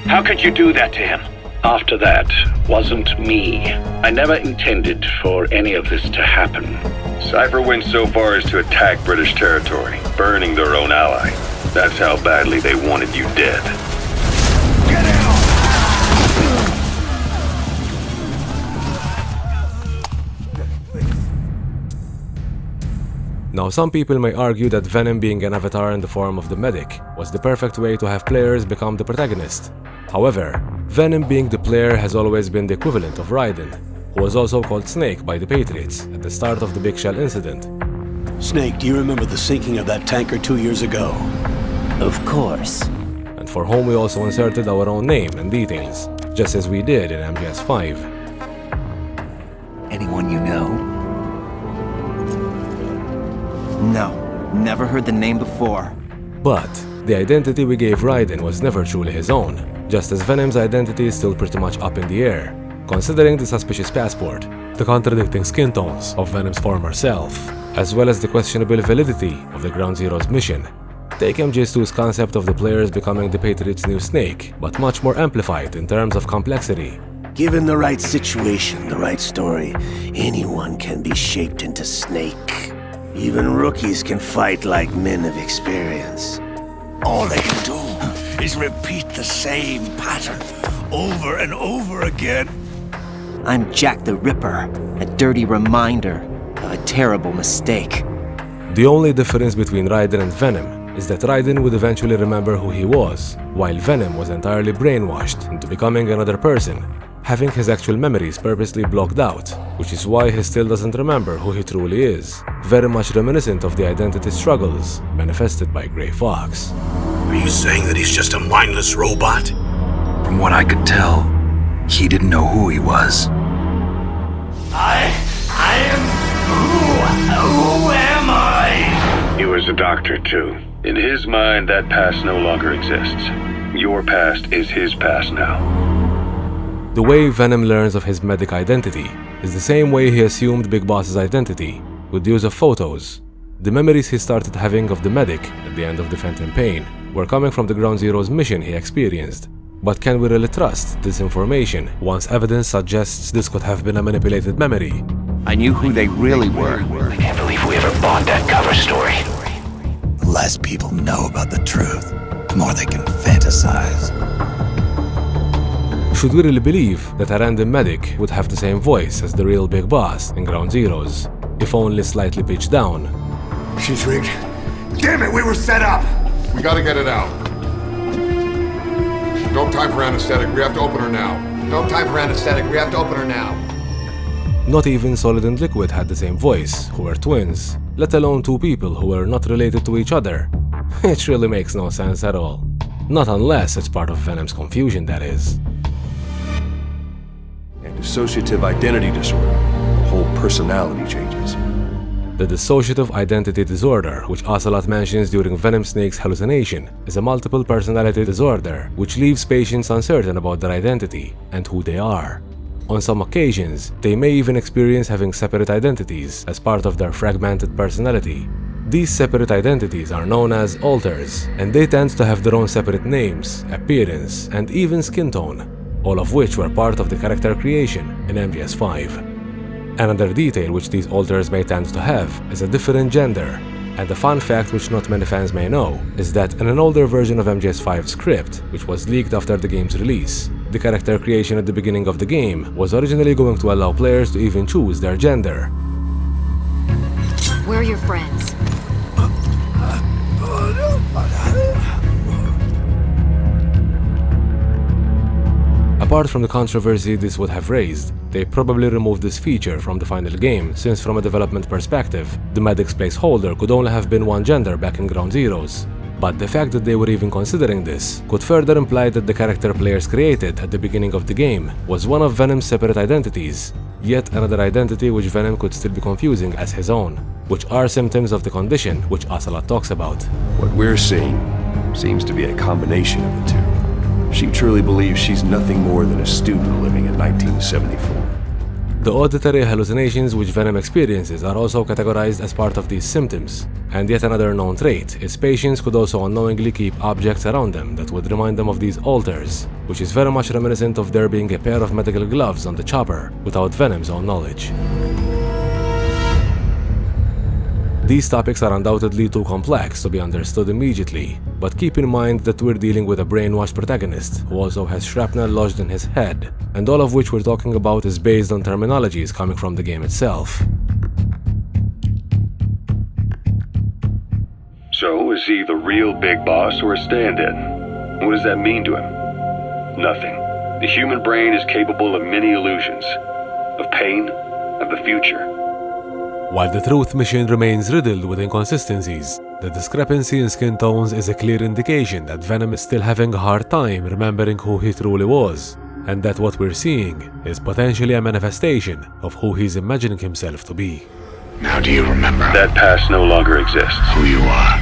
How could you do that to him? After that, wasn't me. I never intended for any of this to happen.
Cypher went so far as to attack British territory, burning their own ally. That's how badly they wanted you dead.
Now some people may argue that Venom being an avatar in the form of the medic was the perfect way to have players become the protagonist. However, Venom being the player has always been the equivalent of Raiden, who was also called Snake by the Patriots at the start of the Big Shell incident.
Snake, do you remember the sinking of that tanker 2 years ago? Of course.
And for whom we also inserted our own name and details, just as we did in MGS5.
Anyone you know? No, never heard the name before.
But the identity we gave Raiden was never truly his own, just as Venom's identity is still pretty much up in the air, considering the suspicious passport, the contradicting skin tones of Venom's former self, as well as the questionable validity of the Ground Zeroes mission. Take MGS2's concept of the players becoming the Patriots' new Snake, but much more amplified in terms of complexity.
Given the right situation, the right story, anyone can be shaped into Snake. Even rookies can fight like men of experience.
All they can do is repeat the same pattern over and over again.
I'm Jack the Ripper, a dirty reminder of a terrible mistake.
The only difference between Raiden and Venom is that Raiden would eventually remember who he was, while Venom was entirely brainwashed into becoming another person, having his actual memories purposely blocked out, which is why he still doesn't remember who he truly is, very much reminiscent of the identity struggles manifested by Grey Fox.
Are you saying that he's just a mindless robot? From what I could tell,
He didn't know who he was.
Who am I? He was a doctor, too. In his mind, that past no longer exists. Your past is his past now.
The way Venom learns of his medic identity is the same way he assumed Big Boss's identity, with the use of photos. The memories he started having of the medic at the end of the Phantom Pain were coming from the Ground Zero's mission he experienced. But can we really trust this information once evidence suggests this could have been a manipulated memory?
I knew who they really were.
I can't believe we ever bought that cover story.
The less people know about the truth, the more they can fantasize.
Should we really believe that a random medic would have the same voice as the real Big Boss in Ground Zeroes, if only slightly pitched down?
She's rigged. Damn it, we were set up!
We gotta get it out. No time for anesthetic. We have to open her now.
No time for anesthetic. We have to open her now.
Not even Solid and Liquid had the same voice, who were twins, let alone two people who were not related to each other. It really makes no sense at all. Not unless it's part of Venom's confusion, that is.
And dissociative identity disorder. The whole personality changes.
The dissociative identity disorder, which Ocelot mentions during Venom Snake's hallucination, is a multiple personality disorder which leaves patients uncertain about their identity and who they are. On some occasions, they may even experience having separate identities as part of their fragmented personality. These separate identities are known as alters, and they tend to have their own separate names, appearance, and even skin tone, all of which were part of the character creation in MGS5. Another detail which these alters may tend to have is a different gender, and a fun fact which not many fans may know is that in an older version of MGS5's script, which was leaked after the game's release, the character creation at the beginning of the game was originally going to allow players to even choose their gender.
Where are your friends?
Apart from the controversy this would have raised, they probably removed this feature from the final game, since from a development perspective, the medic's placeholder could only have been one gender back in Ground Zeroes. But the fact that they were even considering this could further imply that the character players created at the beginning of the game was one of Venom's separate identities, yet another identity which Venom could still be confusing as his own, which are symptoms of the condition which Ocelot talks about.
What we're seeing seems to be a combination of the two. She truly believes she's nothing more than a student living in 1974.
The auditory hallucinations which Venom experiences are also categorized as part of these symptoms, and yet another known trait is patients could also unknowingly keep objects around them that would remind them of these alters, which is very much reminiscent of there being a pair of medical gloves on the chopper without Venom's own knowledge. These topics are undoubtedly too complex to be understood immediately, but keep in mind that we're dealing with a brainwashed protagonist who also has shrapnel lodged in his head, and all of which we're talking about is based on terminologies coming from the game itself.
So, is he the real Big Boss or a stand-in? What does that mean to him? Nothing. The human brain is capable of many illusions, of pain, of the future.
While the Truth mission remains riddled with inconsistencies, the discrepancy in skin tones is a clear indication that Venom is still having a hard time remembering who he truly was, and that what we're seeing is potentially a manifestation of who he's imagining himself to be.
Now do you remember?
That past no longer exists.
Who you are?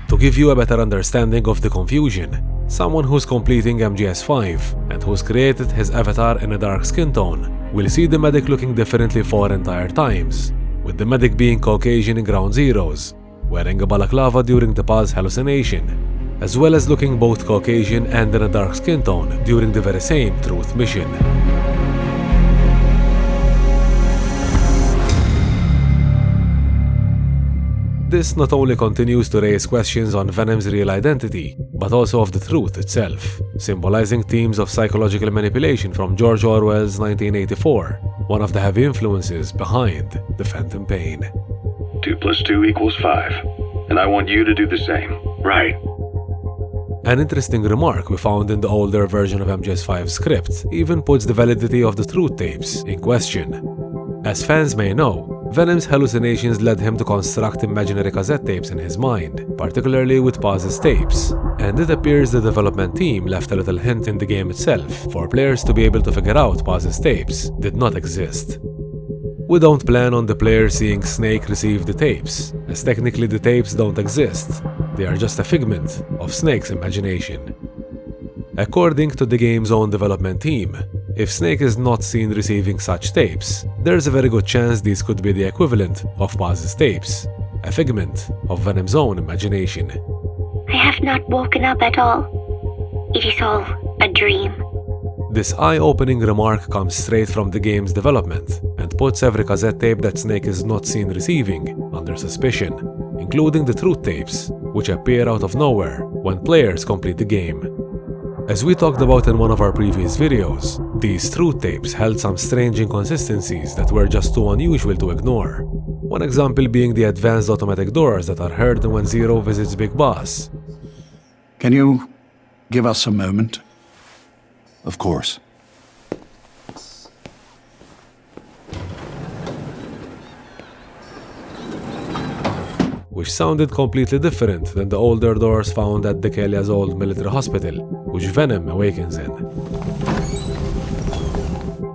To give you a better understanding of the confusion, someone who's completing MGS5 and who's created his avatar in a dark skin tone will see the medic looking differently 4 entire times, with the medic being Caucasian in Ground Zeroes, wearing a balaclava during the pause hallucination, as well as looking both Caucasian and in a dark skin tone during the very same Truth mission. This not only continues to raise questions on Venom's real identity, but also of the truth itself, symbolizing themes of psychological manipulation from George Orwell's 1984, one of the heavy influences behind The Phantom Pain.
2 + 2 = 5, and I want you to do the same. Right.
An interesting remark we found in the older version of MGS5's script even puts the validity of the truth tapes in question. As fans may know, Venom's hallucinations led him to construct imaginary cassette tapes in his mind, particularly with Paz's tapes, And it appears the development team left a little hint in the game itself for players to be able to figure out Paz's tapes did not exist. We don't plan on the player seeing Snake receive the tapes, as technically the tapes don't exist. They are just a figment of Snake's imagination. According to the game's own development team, if Snake is not seen receiving such tapes, there's a very good chance these could be the equivalent of Paz's tapes, a figment of Venom's own imagination.
I have not woken up at all. It is all a dream.
This eye-opening remark comes straight from the game's development and puts every cassette tape that Snake is not seen receiving under suspicion, including the truth tapes, which appear out of nowhere when players complete the game. As we talked about in one of our previous videos, these truth tapes held some strange inconsistencies that were just too unusual to ignore. One example being the advanced automatic doors that are heard when Zero visits Big Boss.
Can you give us a moment?
Of course.
Which sounded completely different than the older doors found at Dekelia's old military hospital, which Venom awakens in.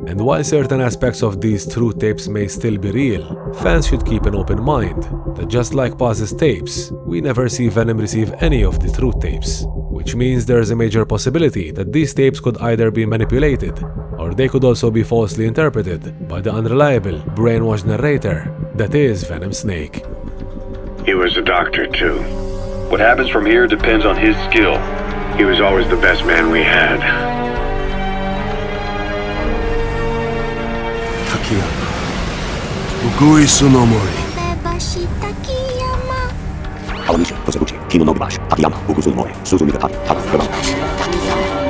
And while certain aspects of these truth tapes may still be real, fans should keep an open mind that just like Paz's tapes, we never see Venom receive any of the truth tapes, which means there is a major possibility that these tapes could either be manipulated, or they could also be falsely interpreted by the unreliable, brainwashed narrator that is Venom Snake.
He was a doctor, too. What happens from here depends on his skill. He was always the best man we had.
Takiyama. Ugui Tsunomori.
Awanishi, Toseguchi, Kino no Gibashi, Takiyama, Ugu Tsunomori, Suzumi Gatari, Tara, Rebama.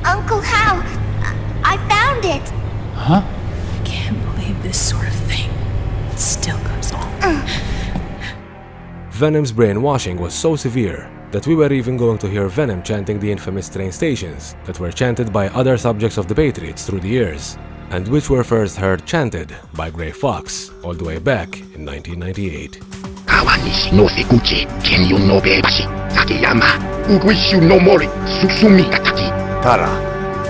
Uncle Hal, I found it.
Huh?
I can't believe this sort of thing still goes on.
Venom's brainwashing was so severe that we were even going to hear Venom chanting the infamous train stations that were chanted by other subjects of the Patriots through the years, and which were first heard chanted by Grey Fox all the way back in 1998.
Awanishi no Seguchi, Kenyu no Bebashi, Takiyama, Uguishu no Mori, Susumi Gataki.
Tara,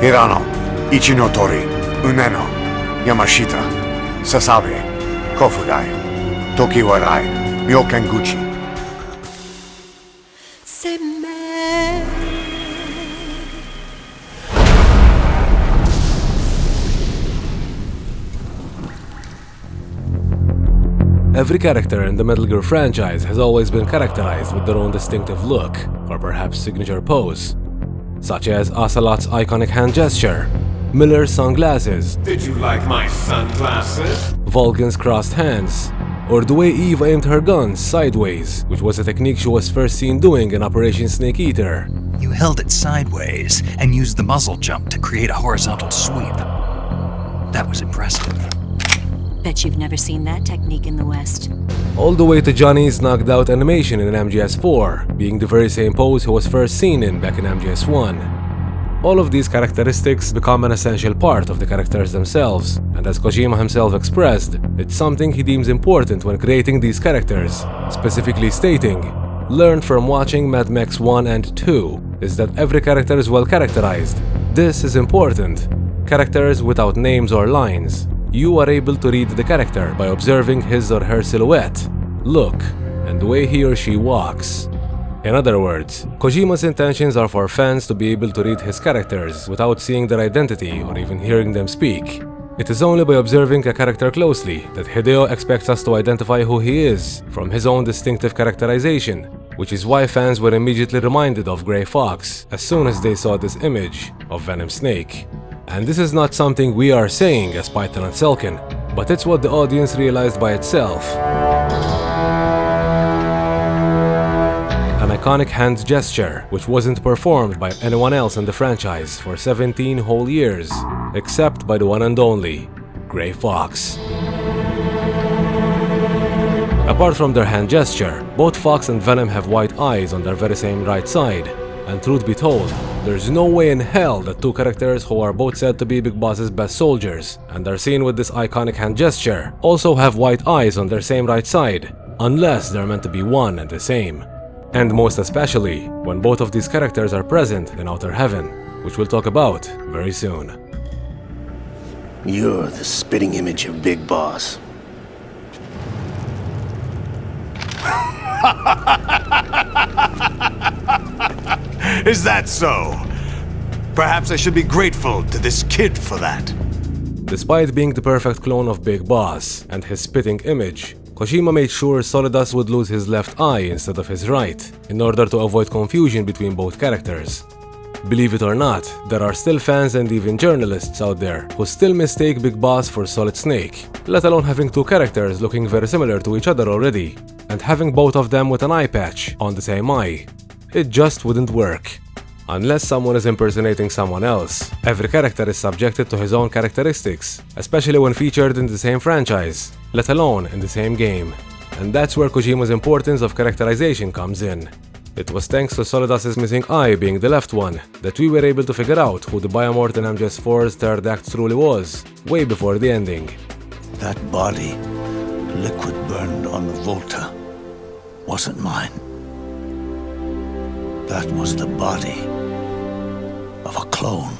Hirano, Ichinotori, Uneno, Yamashita, Sasabe, Kofudai, Tokiwarai, Myokenguchi. Every character in the Metal Gear franchise has always been characterized with their own distinctive look, or perhaps signature pose, such as Ocelot's iconic hand gesture, Miller's sunglasses,
Did you like my sunglasses?
Vulcan's crossed hands, or the way Eve aimed her guns sideways, which was a technique she was first seen doing in Operation Snake Eater.
You held it sideways and used the muzzle jump to create a horizontal sweep. That was impressive.
Bet you've never seen that technique in the West.
All the way to Johnny's knocked out animation in MGS4, being the very same pose he was first seen in back in MGS1. All of these characteristics become an essential part of the characters themselves, and as Kojima himself expressed, it's something he deems important when creating these characters, specifically stating, "Learned from watching Mad Max 1 and 2 is that every character is well characterized. This is important. Characters without names or lines. You are able to read the character by observing his or her silhouette, look, and the way he or she walks." In other words, Kojima's intentions are for fans to be able to read his characters without seeing their identity or even hearing them speak. It is only by observing a character closely that Hideo expects us to identify who he is from his own distinctive characterization, which is why fans were immediately reminded of Grey Fox as soon as they saw this image of Venom Snake. And this is not something we are saying as PythonSelkan, but it's what the audience realized by itself. And I
iconic hand gesture, which wasn't performed by anyone else in the franchise for 17 whole years, except by the one and only Gray Fox. Apart from their hand gesture, both Fox and Venom have white eyes on their very same right side, and truth be told, there's no way in hell that two characters who are both said to be Big Boss's best soldiers, and are seen with this iconic hand gesture, also have white eyes on their same right side, unless they're meant to be one and the same. And most especially, when both of these characters are present in Outer Heaven, which we'll talk about very soon.
You're the spitting image of Big Boss.
Is that so? Perhaps I should be grateful to this kid for that.
Despite being the perfect clone of Big Boss and his spitting image, Kojima made sure Solidus would lose his left eye instead of his right, in order to avoid confusion between both characters. Believe it or not, there are still fans and even journalists out there who still mistake Big Boss for Solid Snake, let alone having two characters looking very similar to each other already, and having both of them with an eye patch on the same eye. It just wouldn't work. Unless someone is impersonating someone else, every character is subjected to his own characteristics, especially when featured in the same franchise, let alone in the same game. And that's where Kojima's importance of characterization comes in. It was thanks to Solidus' missing eye being the left one that we were able to figure out who the Biomort in MGS4's third act truly was, way before the ending.
That body, liquid burned on the Volta, wasn't mine. That was the body of a clone.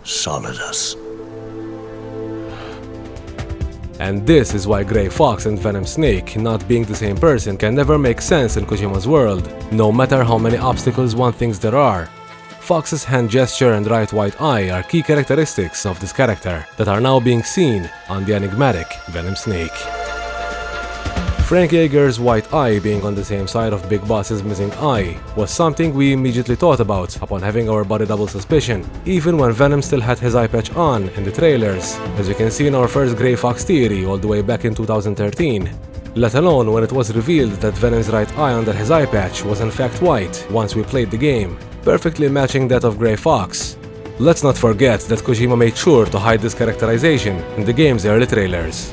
Solidus.
And this is why Gray Fox and Venom Snake not being the same person can never make sense in Kojima's world, no matter how many obstacles one thinks there are. Fox's hand gesture and right white eye are key characteristics of this character that are now being seen on the enigmatic Venom Snake. Frank Yeager's white eye being on the same side of Big Boss's missing eye was something we immediately thought about upon having our body double suspicion, even when Venom still had his eye patch on in the trailers, as you can see in our first Gray Fox theory all the way back in 2013. Let alone when it was revealed that Venom's right eye under his eye patch was in fact white once we played the game, perfectly matching that of Gray Fox. Let's not forget that Kojima made sure to hide this characterization in the game's early trailers.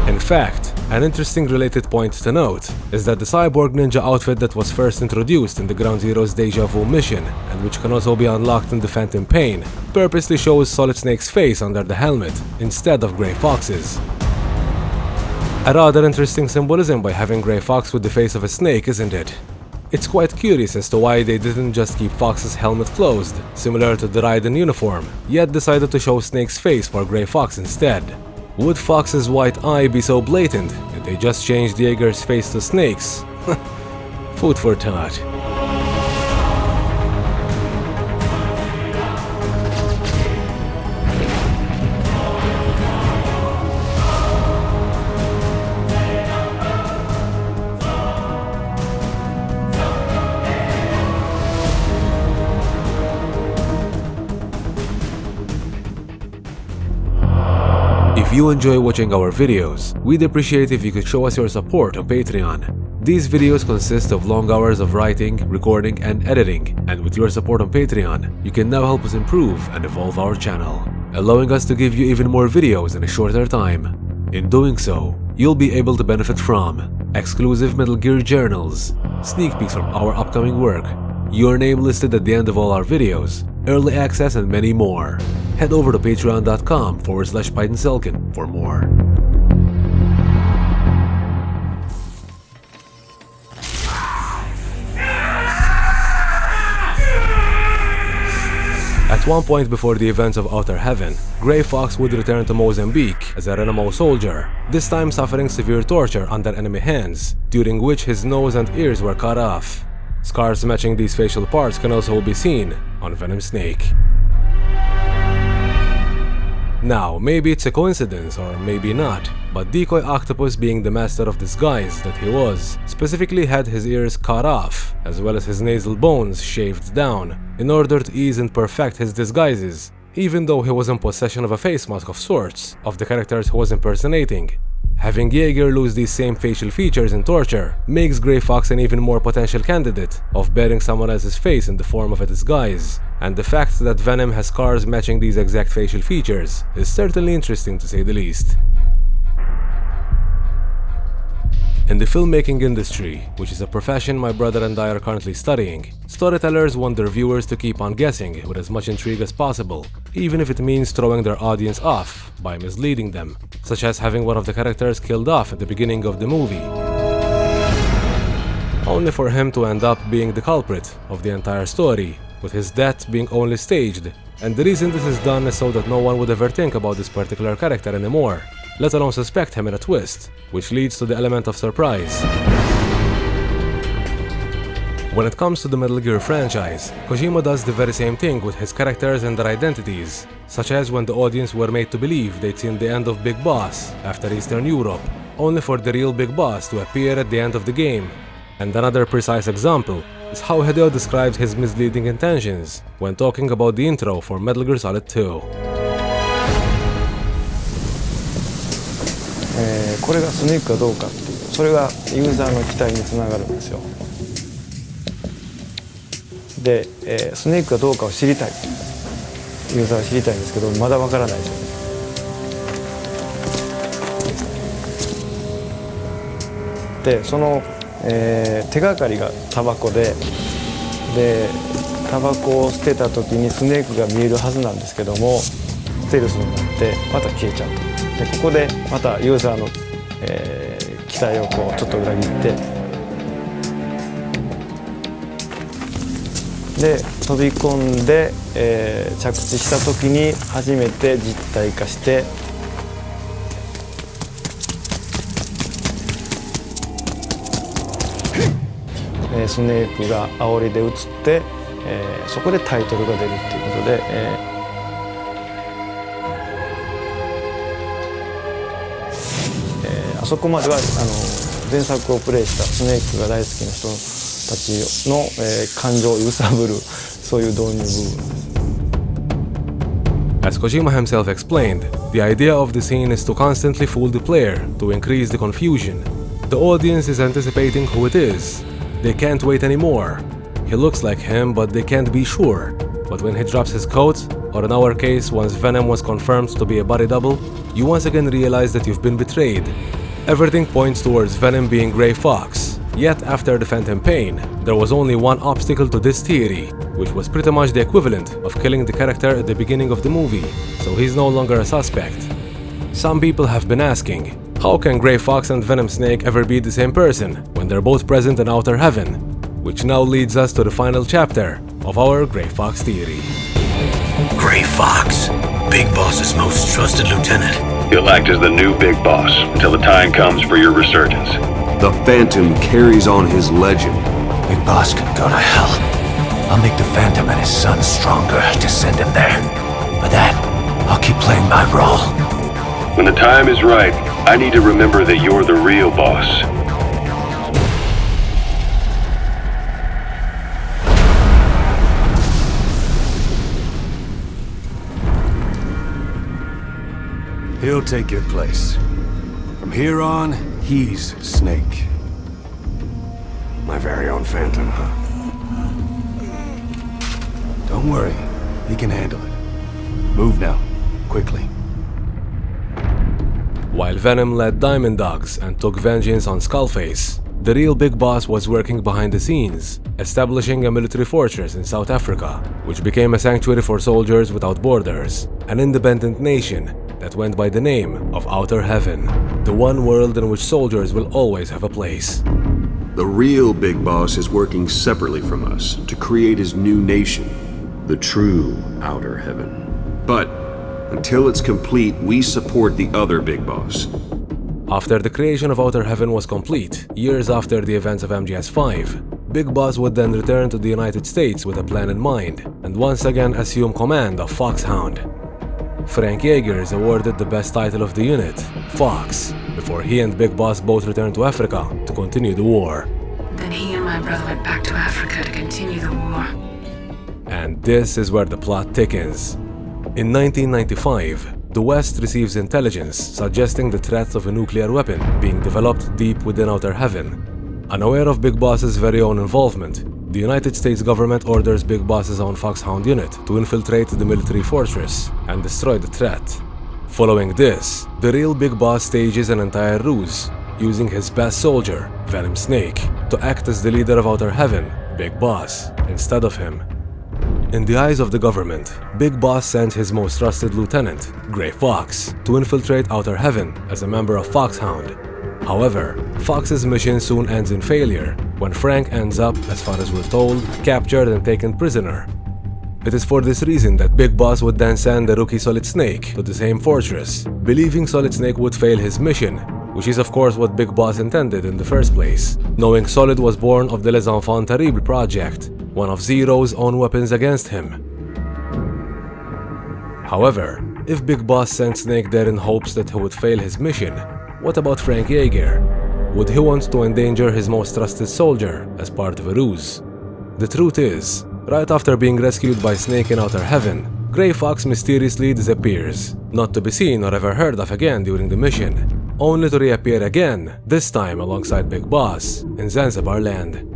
In fact, an interesting related point to note is that the cyborg ninja outfit that was first introduced in the Ground Zero's Deja Vu mission, and which can also be unlocked in the Phantom Pain, purposely shows Solid Snake's face under the helmet instead of Gray Fox's. A rather interesting symbolism by having Gray Fox with the face of a snake, isn't it? It's quite curious as to why they didn't just keep Fox's helmet closed, similar to the Raiden uniform, yet decided to show Snake's face for Gray Fox instead. Would Fox's white eye be so blatant that they just changed Yeager's face to Snake's? Food for thought. If you enjoy watching our videos, we'd appreciate if you could show us your support on Patreon. These videos consist of long hours of writing, recording, and editing, and with your support on Patreon, you can now help us improve and evolve our channel, allowing us to give you even more videos in a shorter time. In doing so, you'll be able to benefit from exclusive Metal Gear journals, sneak peeks from our upcoming work, your name listed at the end of all our videos, early access, and many more. Head over to patreon.com/PythonSelkan for more. At one point before the events of Outer Heaven, Gray Fox would return to Mozambique as a Renamo soldier, this time suffering severe torture under enemy hands, during which his nose and ears were cut off. Scars matching these facial parts can also be seen on Venom Snake. Now, maybe it's a coincidence or maybe not, but Decoy Octopus, being the master of disguise that he was, specifically had his ears cut off, as well as his nasal bones shaved down, in order to ease and perfect his disguises, even though he was in possession of a face mask of sorts, of the characters he was impersonating. Having Jaeger lose these same facial features in torture makes Grey Fox an even more potential candidate of bearing someone else's face in the form of a disguise, and the fact that Venom has scars matching these exact facial features is certainly interesting to say the least. In the filmmaking industry, which is a profession my brother and I are currently studying, storytellers want their viewers to keep on guessing with as much intrigue as possible, even if it means throwing their audience off by misleading them, such as having one of the characters killed off at the beginning of the movie, only for him to end up being the culprit of the entire story, with his death being only staged. And the reason this is done is so that no one would ever think about this particular character anymore, let alone suspect him in a twist, which leads to the element of surprise. When it comes to the Metal Gear franchise, Kojima does the very same thing with his characters and their identities, such as when the audience were made to believe they'd seen the end of Big Boss after Eastern Europe, only for the real Big Boss to appear at the end of the game. And another precise example is how Hideo describes his misleading intentions when talking about the intro for Metal Gear Solid 2.
これがスネークかどうかっていう、それがユーザーの期待につながるんですよ。で、スネークかどうかを知りたい、ユーザーは知りたいんですけど、まだわからないですよね。で、その、手がかりがタバコで、タバコを捨てた時にスネークが見えるはずなんですけども、ステルスになってまた消えちゃうと。でここでまたユーザーの、期待をこうちょっと裏切ってで飛び込んで、着地した時に初めて実体化してスネークが煽りで映って、そこでタイトルが出るっていうことで。あそこまでは前作をプレイしたスネークが大好きな人たちの、感情を揺さぶるそういう導入部分です。
As Kojima himself explained, the idea of the scene is to constantly fool the player to increase the confusion. The audience is anticipating who it is. They can't wait anymore. He looks like him, but they can't be sure. But when he drops his coat, or in our case, once Venom was confirmed to be a body double, you once again realize that you've been betrayed. Everything points towards Venom being Grey Fox. Yet after the Phantom Pain, there was only one obstacle to this theory, which was pretty much the equivalent of killing the character at the beginning of the movie, so he's no longer a suspect. Some people have been asking, how can Grey Fox and Venom Snake ever be the same person when they're both present in Outer Heaven? Which now leads us to the final chapter of our Grey Fox theory.
Grey Fox, Big Boss's most trusted lieutenant.
He'll act as the new Big Boss until the time comes for your resurgence.
The Phantom carries on his legend.
Big Boss can go to hell. I'll make the Phantom and his son stronger to send him there. For that, I'll keep playing my role.
When the time is right, I need to remember that you're the real boss.
He'll take your place. From here on, he's Snake. My very own Phantom, huh? Don't worry, he can handle it. Move now, quickly.
While Venom led Diamond Dogs and took vengeance on Skullface, the real Big Boss was working behind the scenes, establishing a military fortress in South Africa, which became a sanctuary for soldiers without borders, an independent nation that went by the name of Outer Heaven, the one world in which soldiers will always have a place.
The real Big Boss is working separately from us to create his new nation, the true Outer Heaven. But until it's complete, we support the other Big Boss.
After the creation of Outer Heaven was complete, years after the events of MGS5, Big Boss would then return to the United States with a plan in mind, and once again assume command of Foxhound. Frank Jaeger is awarded the best title of the unit, Fox, before he and Big Boss both returned to Africa to continue the war.
Then he and my brother went back to Africa to continue the war.
And this is where the plot thickens. In 1995, the West receives intelligence suggesting the threat of a nuclear weapon being developed deep within Outer Heaven. Unaware of Big Boss's very own involvement, the United States government orders Big Boss's own Foxhound unit to infiltrate the military fortress and destroy the threat. Following this, the real Big Boss stages an entire ruse, using his best soldier, Venom Snake, to act as the leader of Outer Heaven, Big Boss, instead of him. In the eyes of the government, Big Boss sent his most trusted lieutenant, Gray Fox, to infiltrate Outer Heaven as a member of Foxhound. However, Fox's mission soon ends in failure when Frank ends up, as far as we're told, captured and taken prisoner. It is for this reason that Big Boss would then send the rookie Solid Snake to the same fortress, believing Solid Snake would fail his mission, which is of course what Big Boss intended in the first place, knowing Solid was born of the Les Enfants Terribles project, one of Zero's own weapons against him. However, if Big Boss sent Snake there in hopes that he would fail his mission, what about Frank Yeager? Would he want to endanger his most trusted soldier as part of a ruse? The truth is, right after being rescued by Snake in Outer Heaven, Gray Fox mysteriously disappears, not to be seen or ever heard of again during the mission, only to reappear again, this time alongside Big Boss, in Zanzibar land.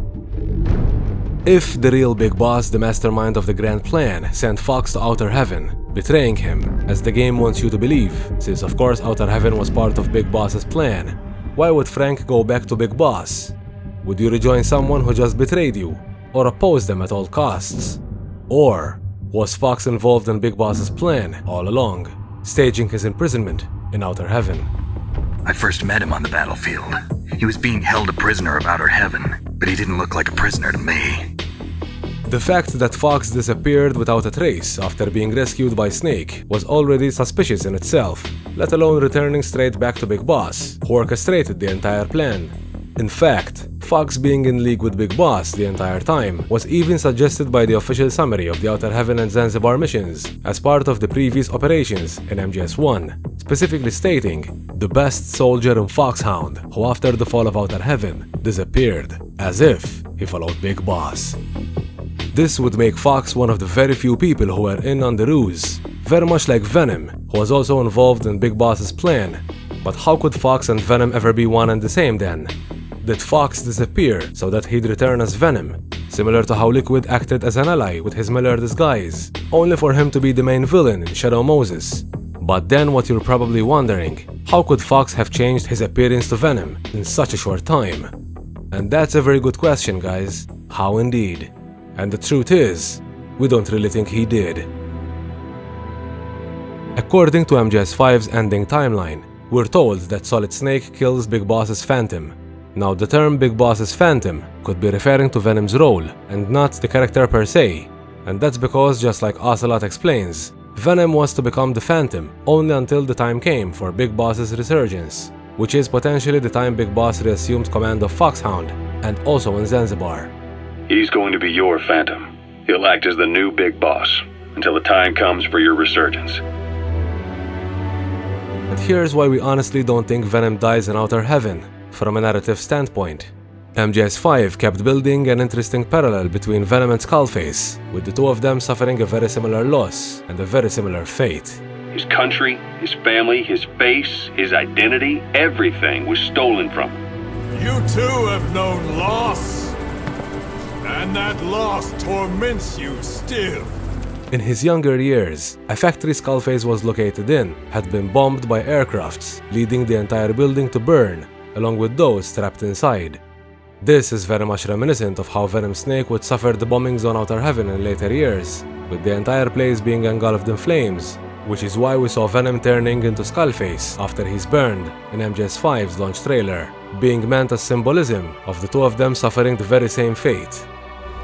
If the real Big Boss, the mastermind of the grand plan, sent Fox to Outer Heaven, betraying him, as the game wants you to believe, since of course Outer Heaven was part of Big Boss's plan, why would Frank go back to Big Boss? Would you rejoin someone who just betrayed you, or oppose them at all costs? Or was Fox involved in Big Boss's plan all along, staging his imprisonment in Outer Heaven?
I first met him on the battlefield. He was being held a prisoner of Outer Heaven, but he didn't look like a prisoner to me.
The fact that Fox disappeared without a trace after being rescued by Snake was already suspicious in itself, let alone returning straight back to Big Boss, who orchestrated the entire plan. In fact, Fox being in league with Big Boss the entire time was even suggested by the official summary of the Outer Heaven and Zanzibar missions as part of the previous operations in MGS1, specifically stating the best soldier in Foxhound, who after the fall of Outer Heaven disappeared, as if he followed Big Boss. This would make Fox one of the very few people who were in on the ruse, very much like Venom, who was also involved in Big Boss's plan. But how could Fox and Venom ever be one and the same then? Did Fox disappear so that he'd return as Venom, similar to how Liquid acted as an ally with his Miller disguise, only for him to be the main villain in Shadow Moses? But then what you're probably wondering, how could Fox have changed his appearance to Venom in such a short time? And that's a very good question, guys. How indeed? And the truth is, we don't really think he did. According to MGS5's ending timeline, we're told that Solid Snake kills Big Boss's Phantom. Now the term Big Boss's Phantom could be referring to Venom's role, and not the character per se. And that's because, just like Ocelot explains, Venom was to become the Phantom only until the time came for Big Boss's resurgence, which is potentially the time Big Boss reassumed command of Foxhound, and also in Zanzibar.
He's going to be your Phantom. He'll act as the new Big Boss until the time comes for your resurgence.
And here's why we honestly don't think Venom dies in Outer Heaven, from a narrative standpoint. MGS5 kept building an interesting parallel between Venom and Skullface, with the two of them suffering a very similar loss and a very similar fate.
His country, his family, his face, his identity, everything was stolen from him.
You too have known loss. And that loss torments you still.
In his younger years, a factory Skullface was located in had been bombed by aircrafts, leading the entire building to burn, along with those trapped inside. This is very much reminiscent of how Venom Snake would suffer the bombings on Outer Heaven in later years, with the entire place being engulfed in flames, which is why we saw Venom turning into Skullface after he's burned in MGS5's launch trailer, being meant as symbolism of the two of them suffering the very same fate.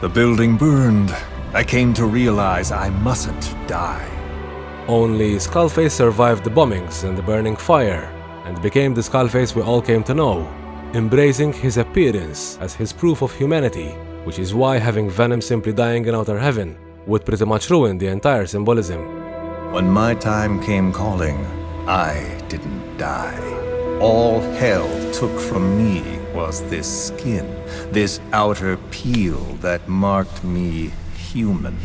The building burned. I came to realize I mustn't die.
Only Skullface survived the bombings and the burning fire, and became the Skullface we all came to know, embracing his appearance as his proof of humanity, which is why having Venom simply dying in Outer Heaven would pretty much ruin the entire symbolism.
When my time came calling, I didn't die. All hell took from me was this skin, this outer peel that marked me human.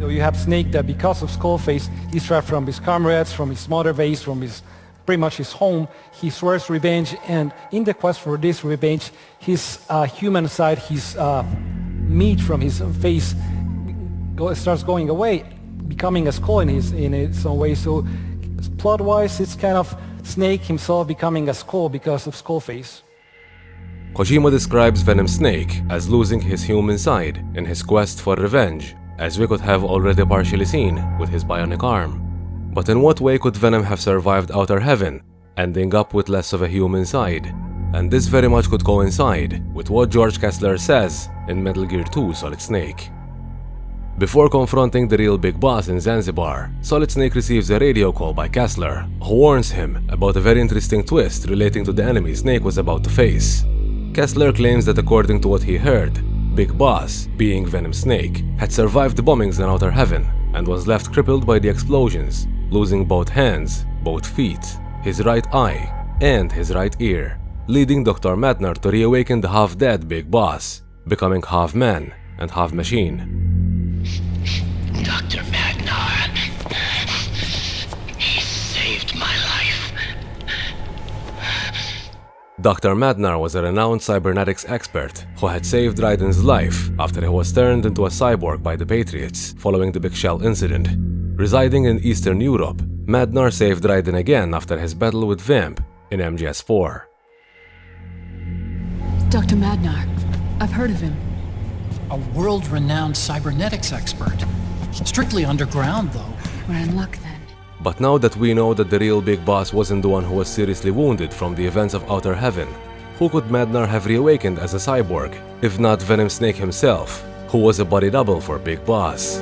So you have Snake that because of Skullface, he's trapped from his comrades, from his mother base, from his pretty much his home. He swears revenge, and in the quest for this revenge, his human side, his meat from his face starts going away, becoming a skull in its own way. So plot-wise, it's kind of Snake himself becoming a skull because of Skullface.
Kojima describes Venom Snake as losing his human side in his quest for revenge, as we could have already partially seen with his bionic arm. But in what way could Venom have survived Outer Heaven, ending up with less of a human side? And this very much could coincide with what George Kessler says in Metal Gear 2 Solid Snake. Before confronting the real big boss in Zanzibar, Solid Snake receives a radio call by Kessler, who warns him about a very interesting twist relating to the enemy Snake was about to face. Kessler claims that according to what he heard, Big Boss, being Venom Snake, had survived the bombings in Outer Heaven and was left crippled by the explosions, losing both hands, both feet, his right eye, and his right ear, leading Dr. Madnar to reawaken the half-dead Big Boss, becoming half man and half machine.
Dr. Madnar, he saved my life.
Dr. Madnar was a renowned cybernetics expert who had saved Raiden's life after he was turned into a cyborg by the Patriots following the Big Shell incident. Residing in Eastern Europe, Madnar saved Raiden again after his battle with Vamp in MGS4.
Dr. Madnar, I've heard of him.
A world-renowned cybernetics expert. Strictly underground, though.
We're in luck then.
But now that we know that the real Big Boss wasn't the one who was seriously wounded from the events of Outer Heaven, who could Madnar have reawakened as a cyborg, if not Venom Snake himself, who was a body double for Big Boss?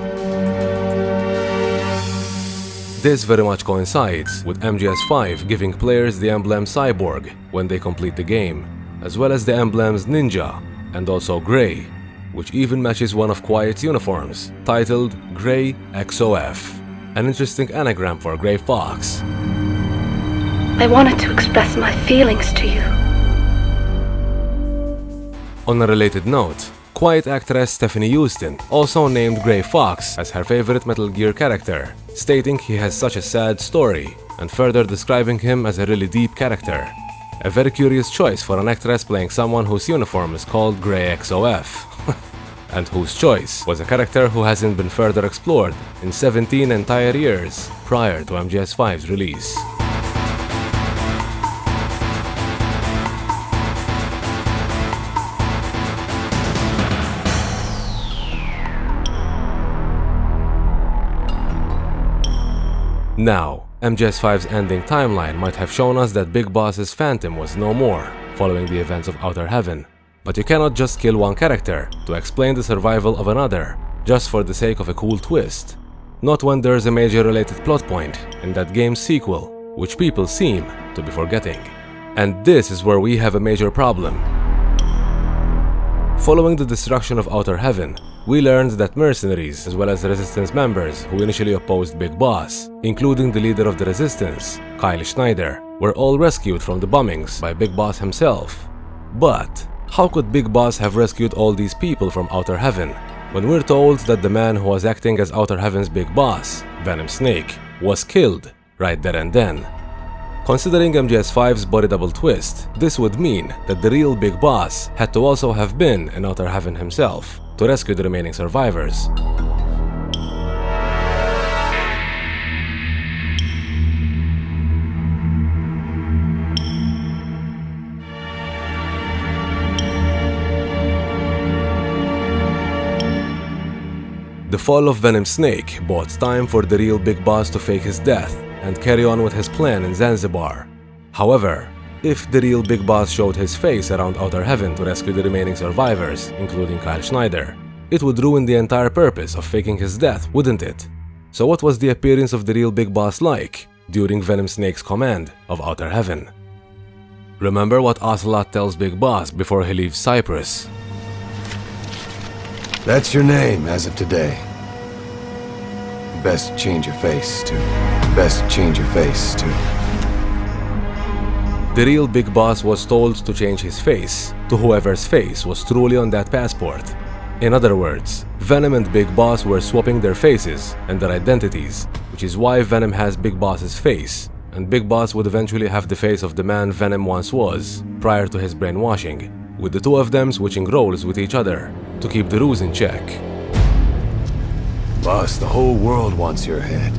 This very much coincides with MGS5 giving players the emblem Cyborg when they complete the game, as well as the emblems Ninja and also Grey, which even matches one of Quiet's uniforms, titled Grey XOF, an interesting anagram for Grey Fox.
I wanted to express my feelings to you.
On a related note, Quiet actress Stephanie Houston also named Grey Fox as her favorite Metal Gear character, stating he has such a sad story, and further describing him as a really deep character. A very curious choice for an actress playing someone whose uniform is called Grey XOF, and whose choice was a character who hasn't been further explored in 17 entire years prior to MGS5's release. Now, MGS5's ending timeline might have shown us that Big Boss's Phantom was no more following the events of Outer Heaven. But you cannot just kill one character to explain the survival of another, just for the sake of a cool twist. Not when there's a major related plot point in that game's sequel, which people seem to be forgetting. And this is where we have a major problem. Following the destruction of Outer Heaven, we learned that mercenaries as well as Resistance members who initially opposed Big Boss, including the leader of the Resistance, Kyle Schneider, were all rescued from the bombings by Big Boss himself. But how could Big Boss have rescued all these people from Outer Heaven, when we're told that the man who was acting as Outer Heaven's Big Boss, Venom Snake, was killed right there and then? Considering MGS5's body double twist, this would mean that the real Big Boss had to also have been in Outer Heaven himself to rescue the remaining survivors. The fall of Venom Snake bought time for the real Big Boss to fake his death and carry on with his plan in Zanzibar. However, if the real Big Boss showed his face around Outer Heaven to rescue the remaining survivors, including Kyle Schneider, it would ruin the entire purpose of faking his death, wouldn't it? So what was the appearance of the real Big Boss like during Venom Snake's command of Outer Heaven? Remember what Ocelot tells Big Boss before he leaves Cyprus?
That's your name as of today. Best change your face to. Best change your face to.
The real Big Boss was told to change his face to whoever's face was truly on that passport. In other words,
Venom and Big Boss were swapping their faces and their identities, which is why Venom has Big Boss's face, and Big Boss would eventually have the face of the man Venom once was, prior to his brainwashing, with the two of them switching roles with each other to keep the ruse in check.
Boss, the whole world wants your head.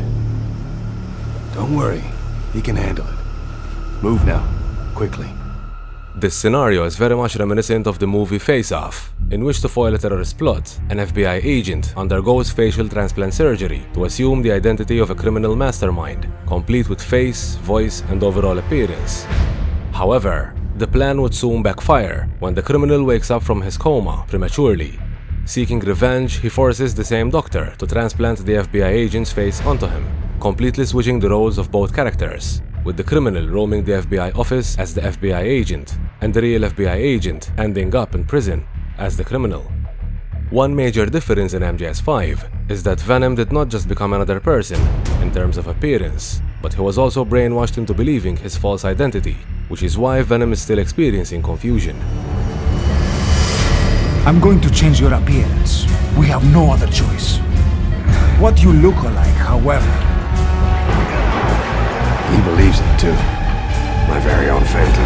Don't worry, he can handle it. Move now, quickly.
This scenario is very much reminiscent of the movie Face Off, in which to foil a terrorist plot, an FBI agent undergoes facial transplant surgery to assume the identity of a criminal mastermind, complete with face, voice, and overall appearance. However, the plan would soon backfire when the criminal wakes up from his coma prematurely. Seeking revenge, he forces the same doctor to transplant the FBI agent's face onto him, completely switching the roles of both characters, with the criminal roaming the FBI office as the FBI agent, and the real FBI agent ending up in prison as the criminal. One major difference in MGS5 is that Venom did not just become another person in terms of appearance, but he was also brainwashed into believing his false identity, which is why Venom is still experiencing confusion.
I'm going to change your appearance. We have no other choice. What you look like, however.
He believes it too. My very own Phantom.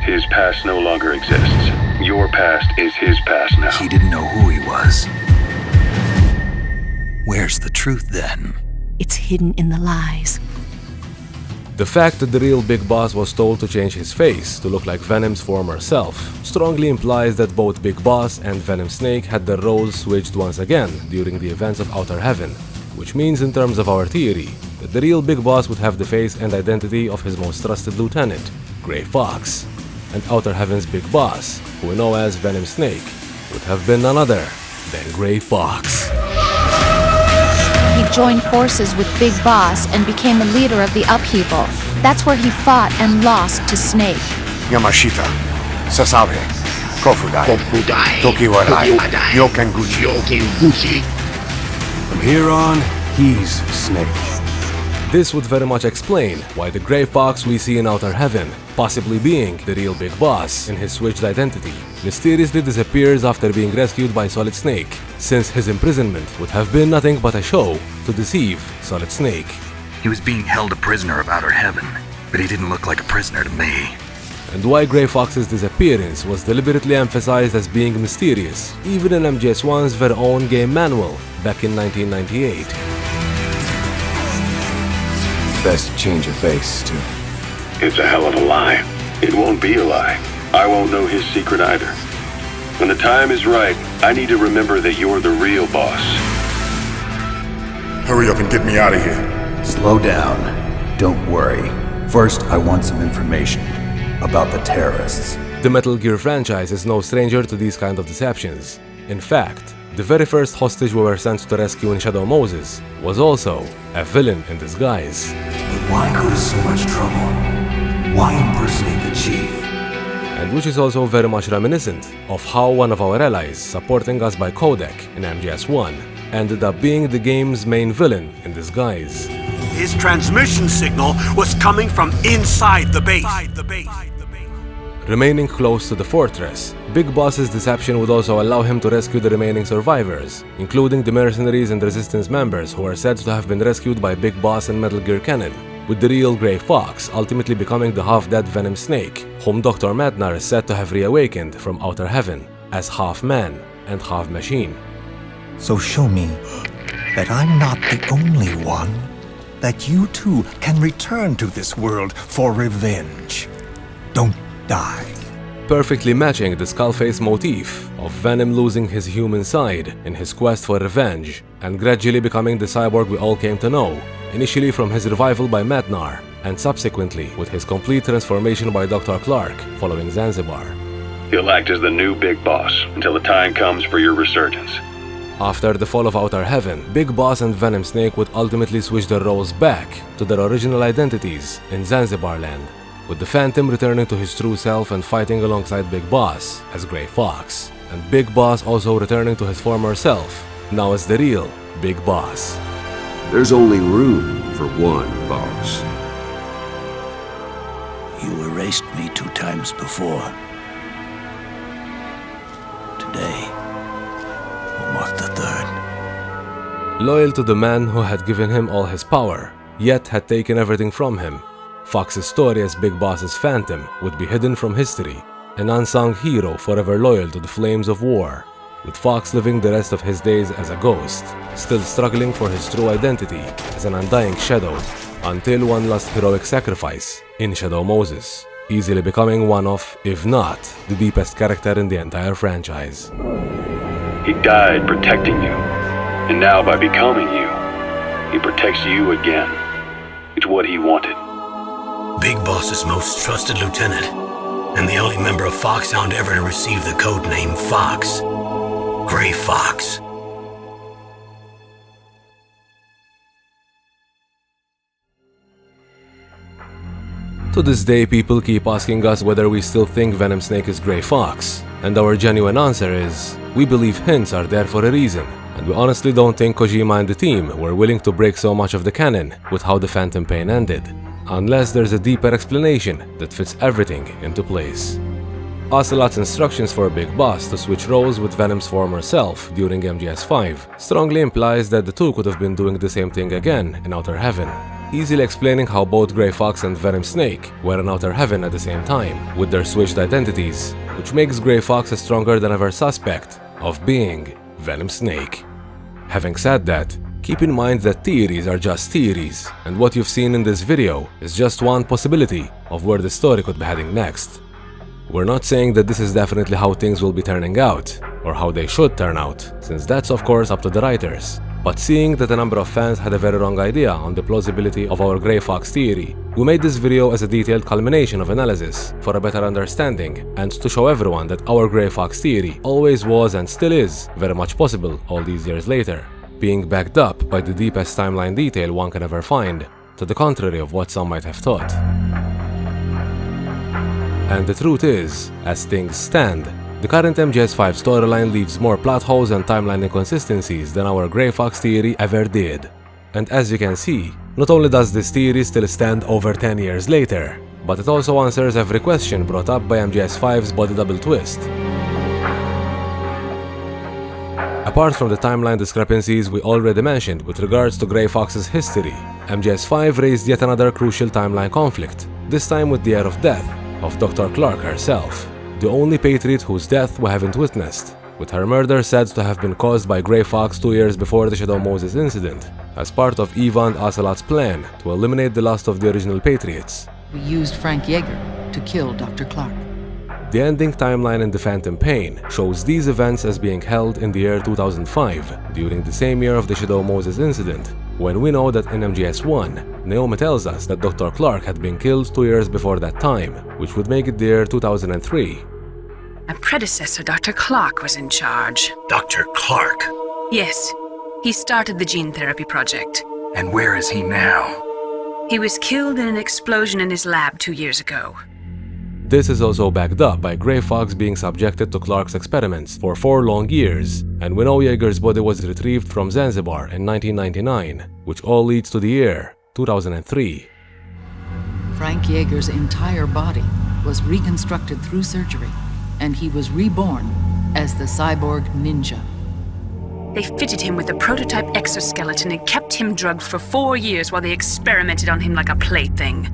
His past no longer exists. Your past is his past now.
He didn't know who he was. Where's the truth then?
It's hidden in the lies.
The fact that the real Big Boss was told to change his face to look like Venom's former self strongly implies that both Big Boss and Venom Snake had their roles switched once again during the events of Outer Heaven, which means in terms of our theory, that the real Big Boss would have the face and identity of his most trusted lieutenant, Grey Fox, and Outer Heaven's Big Boss, who we know as Venom Snake, would have been none other than Grey Fox.
He joined forces with Big Boss and became the leader of the upheaval. That's where he fought and lost to Snake.
Yamashita, Sasabe, Kofudai, Tokiwadai, Yokenguchi.
From here on, he's Snake.
This would very much explain why the Grey Fox we see in Outer Heaven, possibly being the real Big Boss in his switched identity, mysteriously disappears after being rescued by Solid Snake, since his imprisonment would have been nothing but a show to deceive Solid Snake.
He was being held a prisoner of Outer Heaven, but he didn't look like a prisoner to me.
And why Grey Fox's disappearance was deliberately emphasized as being mysterious, even in MGS1's very own game manual back in 1998.
Best change your face, too.
It's a hell of a lie. It won't be a lie. I won't know his secret either. When the time is right, I need to remember that you're the real boss.
Hurry up and get me out of here.
Slow down. Don't worry. First, I want some information about the terrorists.
The Metal Gear franchise is no stranger to these kind of deceptions. In fact, the very first hostage we were sent to rescue in Shadow Moses was also a villain in disguise.
But why go to so much trouble? Why impersonate the chief?
And which is also very much reminiscent of how one of our allies supporting us by codec in MGS1 ended up being the game's main villain in disguise.
His transmission signal was coming from inside the base.
Remaining close to the fortress, Big Boss's deception would also allow him to rescue the remaining survivors, including the mercenaries and resistance members who are said to have been rescued by Big Boss and Metal Gear Canon, with the real Grey Fox ultimately becoming the half-dead Venom Snake, whom Dr. Madnar is said to have reawakened from Outer Heaven as half-man and half-machine.
So show me that I'm not the only one, that you too can return to this world for revenge. Don't die.
Perfectly matching the Skullface motif of Venom losing his human side in his quest for revenge and gradually becoming the cyborg we all came to know, initially from his revival by Madnar and subsequently with his complete transformation by Dr. Clark following Zanzibar.
He'll act as the new Big Boss until the time comes for your resurgence.
After the fall of Outer Heaven, Big Boss and Venom Snake would ultimately switch their roles back to their original identities in Zanzibar land, with the Phantom returning to his true self and fighting alongside Big Boss as Grey Fox, and Big Boss also returning to his former self, now as the real Big Boss.
There's only room for one boss.
You erased me 2 times before.
Loyal to the man who had given him all his power, yet had taken everything from him, Fox's story as Big Boss's phantom would be hidden from history, an unsung hero forever loyal to the flames of war, with Fox living the rest of his days as a ghost, still struggling for his true identity as an undying shadow, until one last heroic sacrifice in Shadow Moses, easily becoming one of, if not, the deepest character in the entire franchise.
He died protecting you, and now by becoming you, he protects you again. It's what he wanted.
Big Boss's most trusted lieutenant, and the only member of Foxhound ever to receive the code name Fox. Gray Fox.
To this day, people keep asking us whether we still think Venom Snake is Gray Fox, and our genuine answer is, we believe hints are there for a reason, and we honestly don't think Kojima and the team were willing to break so much of the canon with how the Phantom Pain ended, unless there's a deeper explanation that fits everything into place. Ocelot's instructions for Big Boss to switch roles with Venom's former self during MGS5 strongly implies that the two could have been doing the same thing again in Outer Heaven, easily explaining how both Gray Fox and Venom Snake were in Outer Heaven at the same time, with their switched identities, which makes Gray Fox a stronger than ever suspect of being Venom Snake. Having said that, keep in mind that theories are just theories, and what you've seen in this video is just one possibility of where the story could be heading next. We're not saying that this is definitely how things will be turning out, or how they should turn out, since that's of course up to the writers. But seeing that a number of fans had a very wrong idea on the plausibility of our Gray Fox theory, we made this video as a detailed culmination of analysis for a better understanding and to show everyone that our Gray Fox theory always was and still is very much possible all these years later, being backed up by the deepest timeline detail one can ever find, to the contrary of what some might have thought. And the truth is, as things stand, the current MGS5 storyline leaves more plot holes and timeline inconsistencies than our Gray Fox theory ever did. And as you can see, not only does this theory still stand over 10 years later, but it also answers every question brought up by MGS5's body double twist. Apart from the timeline discrepancies we already mentioned with regards to Gray Fox's history, MGS5 raised yet another crucial timeline conflict, this time with the heir of death of Dr. Clark herself, the only Patriot whose death we haven't witnessed, with her murder said to have been caused by Gray Fox 2 years before the Shadow Moses incident, as part of Eva and Ocelot's plan to eliminate the last of the original Patriots.
We used Frank Yeager to kill Dr. Clark.
The ending timeline in The Phantom Pain shows these events as being held in the year 2005, during the same year of the Shadow Moses incident, when we know that in MGS1, Naomi tells us that Dr. Clark had been killed 2 years before that time, which would make it the year 2003.
My predecessor, Dr. Clark, was in charge.
Dr. Clark?
Yes. He started the gene therapy project.
And where is he now?
He was killed in an explosion in his lab 2 years ago.
This is also backed up by Gray Fox being subjected to Clark's experiments for 4 long years, and we know Yeager's body was retrieved from Zanzibar in 1999, which all leads to the year 2003.
Frank Yeager's entire body was reconstructed through surgery, and he was reborn as the cyborg ninja.
They fitted him with a prototype exoskeleton and kept him drugged for 4 years while they experimented on him like a plaything.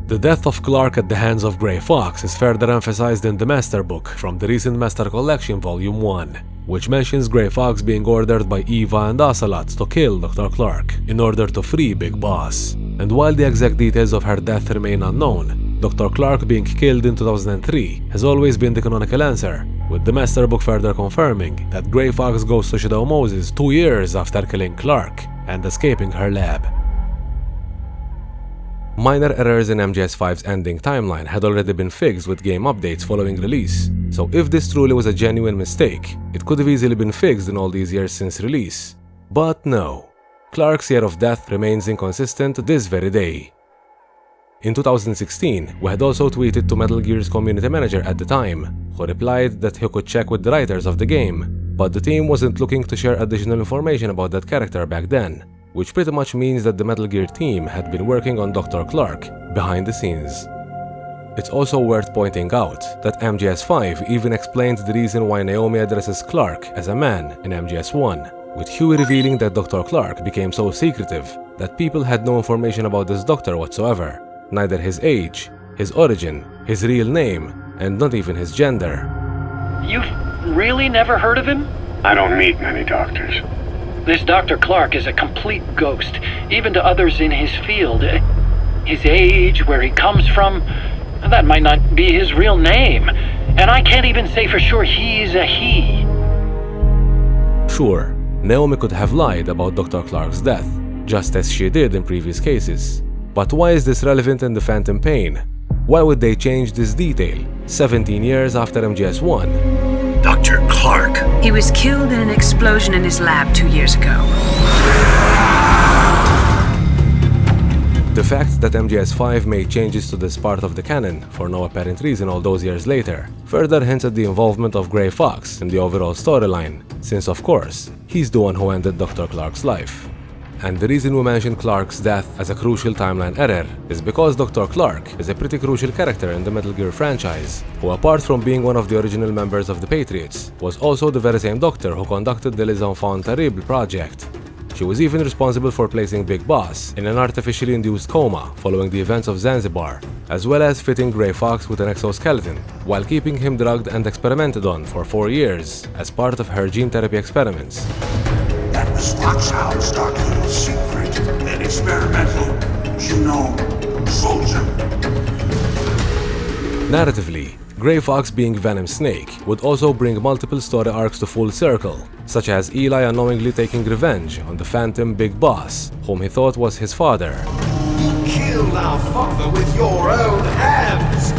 The death of Clark at the hands of Gray Fox is further emphasized in the Master Book from the recent Master Collection Volume 1, which mentions Gray Fox being ordered by Eva and Ocelot to kill Dr. Clark in order to free Big Boss. And while the exact details of her death remain unknown, Dr. Clark being killed in 2003 has always been the canonical answer, with the Master Book further confirming that Gray Fox goes to Shadow Moses 2 years after killing Clark and escaping her lab. Minor errors in MGS5's ending timeline had already been fixed with game updates following release, so if this truly was a genuine mistake, it could have easily been fixed in all these years since release. But no, Clark's year of death remains inconsistent to this very day. In 2016, we had also tweeted to Metal Gear's community manager at the time, who replied that he could check with the writers of the game, but the team wasn't looking to share additional information about that character back then, which pretty much means that the Metal Gear team had been working on Dr. Clark behind the scenes. It's also worth pointing out that MGS5 even explained the reason why Naomi addresses Clark as a man in MGS1,
with Huey revealing that Dr. Clark became so secretive that people had no information about this doctor whatsoever, neither his age, his origin, his real name, and not even his gender.
You've really never heard of him?
I don't meet many doctors.
This Dr. Clark is a complete ghost, even to others in his field. His age, where he comes from, that might not be his real name. And I can't even say for sure he's a he.
Sure, Naomi could have lied about Dr. Clark's death, just as she did in previous cases. But why is this relevant in the Phantom Pain? Why would they change this detail 17 years after MGS1?
Dr. Clark.
He was killed in an explosion in his lab 2 years ago.
The fact that MGS5 made changes to this part of the canon for no apparent reason all those years later further hints at the involvement of Grey Fox in the overall storyline, since of course, he's the one who ended Dr. Clark's life. And the reason we mention Clark's death as a crucial timeline error is because Dr. Clark is a pretty crucial character in the Metal Gear franchise, who apart from being one of the original members of the Patriots, was also the very same doctor who conducted the Les Enfants Terribles project. She was even responsible for placing Big Boss in an artificially induced coma following the events of Zanzibar, as well as fitting Grey Fox with an exoskeleton, while keeping him drugged and experimented on for 4 years as part of her gene therapy experiments.
That was Foxhound's dark little secret. An experimental, soldier.
Narratively, Grey Fox being Venom Snake would also bring multiple story arcs to full circle, such as Eli unknowingly taking revenge on the Phantom Big Boss, whom he thought was his father.
You killed our father with your own hands!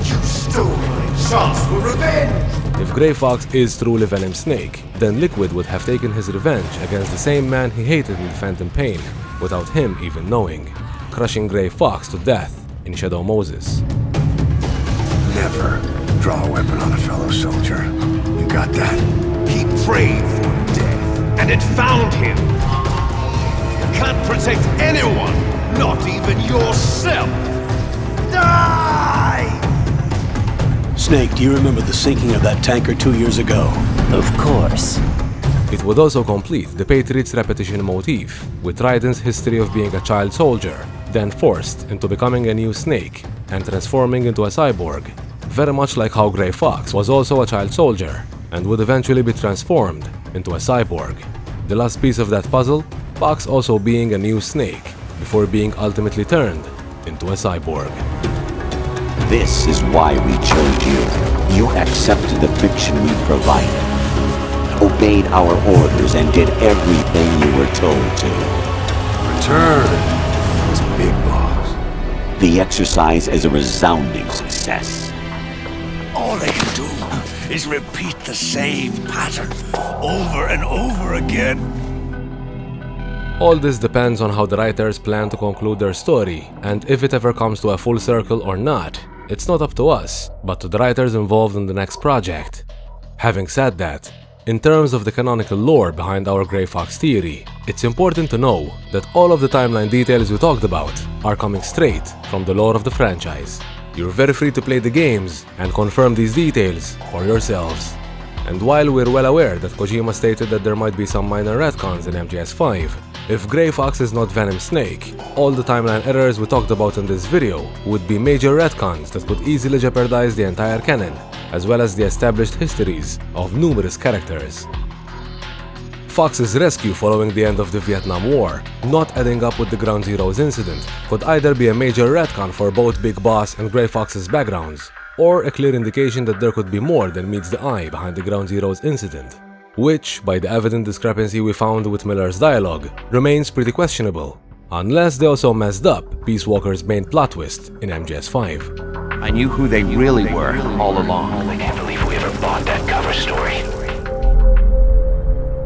You stole my chance for revenge!
If Grey Fox is truly Venom Snake, then Liquid would have taken his revenge against the same man he hated in the Phantom Pain, without him even knowing, crushing Grey Fox to death in Shadow Moses.
Never draw a weapon on a fellow soldier. You got that? He prayed for death, and it found him. You can't protect anyone, not even yourself. Die!
Snake, do you remember the sinking of that tanker 2 years ago?
Of course.
It would also complete the Patriots' repetition motif, with Raiden's history of being a child soldier, then forced into becoming a new Snake and transforming into a cyborg, very much like how Grey Fox was also a child soldier and would eventually be transformed into a cyborg. The last piece of that puzzle, Fox also being a new Snake before being ultimately turned into a cyborg.
This is why we chose you. You accepted the fiction we provided, obeyed our orders, and did everything you were told to.
Return as Big Boss.
The exercise is a resounding success.
All they can do is repeat the same pattern over and over again.
All this depends on how the writers plan to conclude their story, and if it ever comes to a full circle or not. It's not up to us, but to the writers involved in the next project. Having said that, in terms of the canonical lore behind our Grey Fox theory, it's important to know that all of the timeline details we talked about are coming straight from the lore of the franchise. You're very free to play the games and confirm these details for yourselves. And while we're well aware that Kojima stated that there might be some minor retcons in MGS5, if Grey Fox is not Venom Snake, all the timeline errors we talked about in this video would be major retcons that could easily jeopardize the entire canon, as well as the established histories of numerous characters. Fox's rescue following the end of the Vietnam War, not adding up with the Ground Zeroes incident, could either be a major retcon for both Big Boss and Grey Fox's backgrounds, or a clear indication that there could be more than meets the eye behind the Ground Zeroes incident, which, by the evident discrepancy we found with Miller's dialogue, remains pretty questionable, unless they also messed up Peace Walker's main plot twist in MGS5.
I knew who they really were all along.
I can't believe we ever bought that cover story.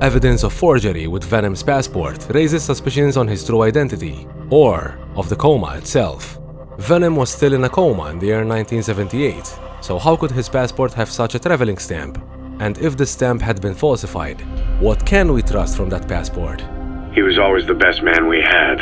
Evidence of forgery with Venom's passport raises suspicions on his true identity, or of the coma itself. Venom was still in a coma in the year 1978, so how could his passport have such a traveling stamp? And if the stamp had been falsified, what can we trust from that passport?
He was always the best man we had.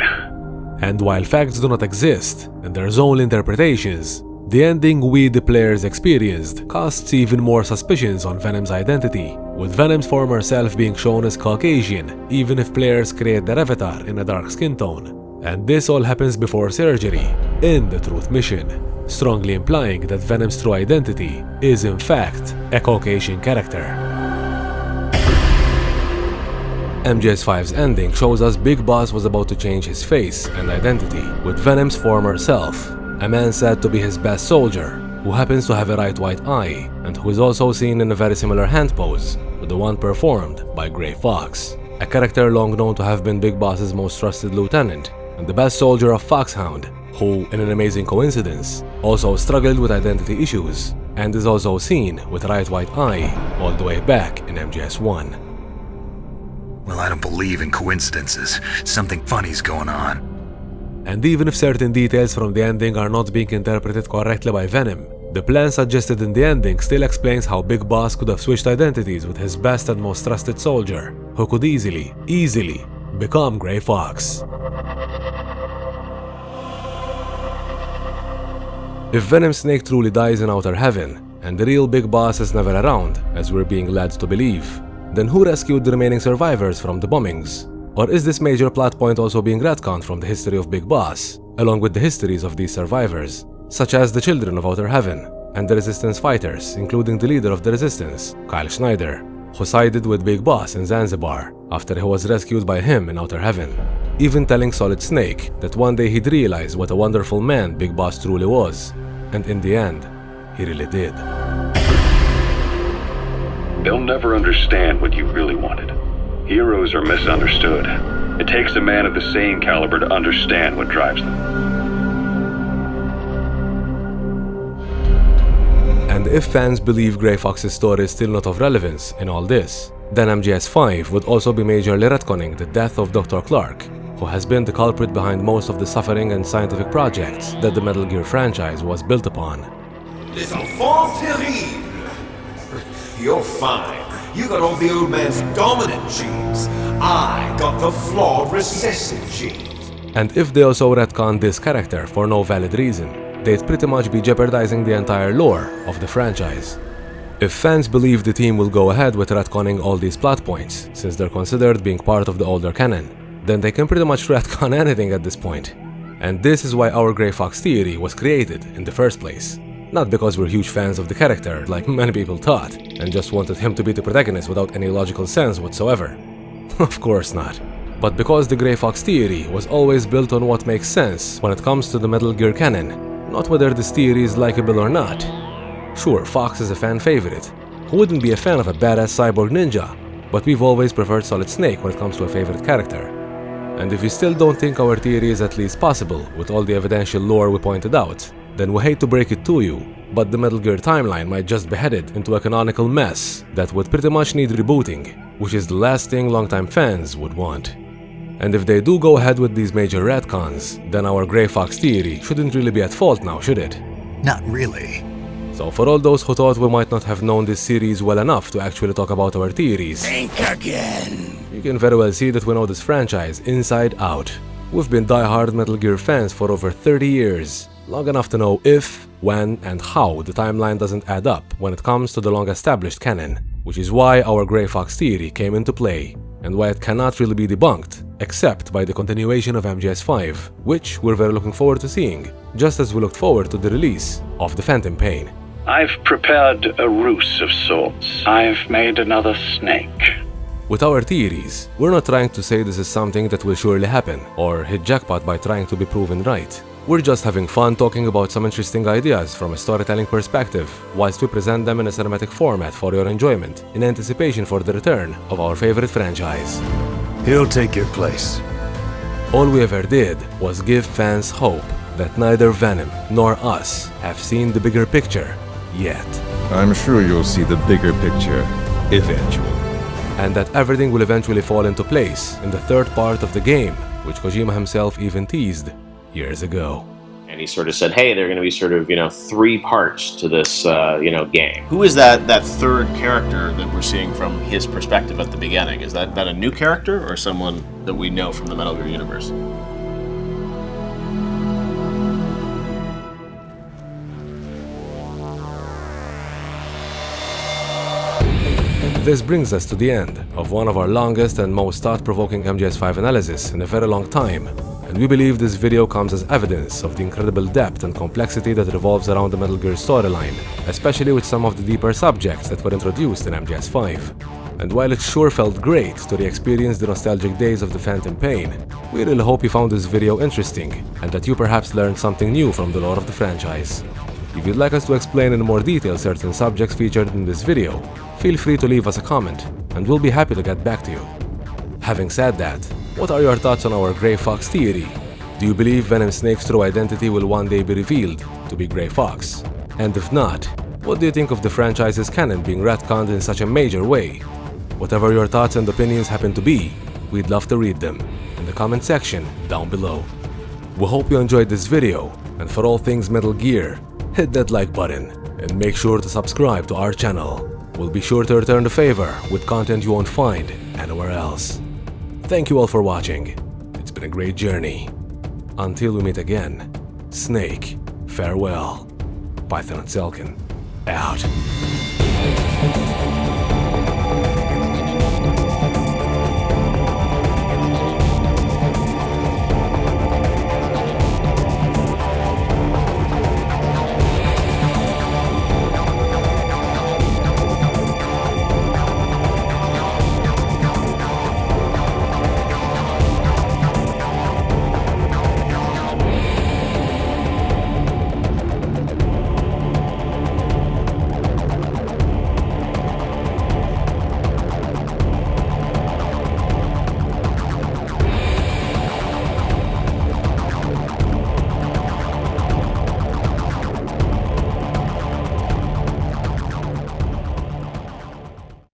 And while facts do not exist, and there's only interpretations, the ending we, the players, experienced casts even more suspicions on Venom's identity,
with Venom's former self being shown as Caucasian, even if players create their avatar in a dark skin tone. And this all happens before surgery, in the Truth mission, strongly implying that Venom's true identity is in fact a Caucasian character. MGS5's ending shows us Big Boss was about to change his face and identity with Venom's former self, a man said to be his best soldier, who happens to have a right white eye, and who is also seen in a very similar hand pose with the one performed by Gray Fox, a character long known to have been Big Boss's most trusted lieutenant and the best soldier of Foxhound, who, in an amazing coincidence, also struggled with identity issues and is also seen with right white eye all the way back in MGS1.
Well, I don't believe in coincidences. Something funny's going on.
And even if certain details from the ending are not being interpreted correctly by Venom, the plan suggested in the ending still explains how Big Boss could have switched identities with his best and most trusted soldier, who could easily become Gray Fox. If Venom Snake truly dies in Outer Heaven, and the real Big Boss is never around, as we're being led to believe, then who rescued the remaining survivors from the bombings? Or is this major plot point also being retconned from the history of Big Boss, along with the histories of these survivors, such as the Children of Outer Heaven, and the Resistance fighters, including the leader of the Resistance, Kyle Schneider, who sided with Big Boss in Zanzibar after he was rescued by him in Outer Heaven, even telling Solid Snake that one day he'd realize what a wonderful man Big Boss truly was, and in the end, he really did.
They'll never understand what you really wanted. Heroes are misunderstood. It takes a man of the same caliber to understand what drives them.
And if fans believe Gray Fox's story is still not of relevance in all this, then MGS5 would also be majorly retconning the death of Dr. Clark, who has been the culprit behind most of the suffering and scientific projects that the Metal Gear franchise was built upon.
Les enfants terribles! You're fine. You got all the old man's dominant genes. I got the flawed recessive genes.
And if they also retcon this character for no valid reason, they'd pretty much be jeopardizing the entire lore of the franchise. If fans believe the team will go ahead with retconning all these plot points, since they're considered being part of the older canon, then they can pretty much retcon anything at this point. And this is why our Gray Fox theory was created in the first place. Not because we're huge fans of the character, like many people thought, and just wanted him to be the protagonist without any logical sense whatsoever. Of course not. But because the Gray Fox theory was always built on what makes sense when it comes to the Metal Gear canon, not whether this theory is likable or not. Sure, Fox is a fan favorite. Who wouldn't be a fan of a badass cyborg ninja? But we've always preferred Solid Snake when it comes to a favorite character. And if you still don't think our theory is at least possible with all the evidential lore we pointed out, then we hate to break it to you, but the Metal Gear timeline might just be headed into a canonical mess that would pretty much need rebooting, which is the last thing longtime fans would want. And if they do go ahead with these major retcons, then our Gray Fox theory shouldn't really be at fault now, should it?
Not really.
So for all those who thought we might not have known this series well enough to actually talk about our theories,
think again.
You can very well see that we know this franchise inside out. We've been die-hard Metal Gear fans for over 30 years. Long enough to know if, when, and how the timeline doesn't add up when it comes to the long-established canon, which is why our Gray Fox theory came into play, and why it cannot really be debunked, except by the continuation of MGS5, which we're very looking forward to seeing, just as we looked forward to the release of the Phantom Pain.
I've prepared a ruse of sorts. I've made another snake.
With our theories, we're not trying to say this is something that will surely happen, or hit jackpot by trying to be proven right. We're just having fun talking about some interesting ideas from a storytelling perspective, whilst we present them in a cinematic format for your enjoyment, in anticipation for the return of our favorite franchise.
He'll take your place.
All we ever did was give fans hope that neither Venom nor us have seen the bigger picture yet.
I'm sure you'll see the bigger picture eventually.
And that everything will eventually fall into place in the third part of the game, which Kojima himself even teased years ago.
And he sort of said, hey, there are going to be sort of, 3 parts to this, game.
Who is that third character that we're seeing from his perspective at the beginning? Is that a new character or someone that we know from the Metal Gear universe?
This brings us to the end of one of our longest and most thought-provoking MGS5 analysis in a very long time, and we believe this video comes as evidence of the incredible depth and complexity that revolves around the Metal Gear storyline, especially with some of the deeper subjects that were introduced in MGS5. And while it sure felt great to re-experience the nostalgic days of the Phantom Pain, we really hope you found this video interesting and that you perhaps learned something new from the lore of the franchise. If you'd like us to explain in more detail certain subjects featured in this video, feel free to leave us a comment, and we'll be happy to get back to you. Having said that, what are your thoughts on our Grey Fox theory? Do you believe Venom Snake's true identity will one day be revealed to be Grey Fox? And if not, what do you think of the franchise's canon being retconned in such a major way? Whatever your thoughts and opinions happen to be, we'd love to read them in the comment section down below. We hope you enjoyed this video, and for all things Metal Gear, hit that like button and make sure to subscribe to our channel. We'll be sure to return the favor with content you won't find anywhere else. Thank you all for watching. It's been a great journey. Until we meet again, Snake, farewell. PythonSelkan, out.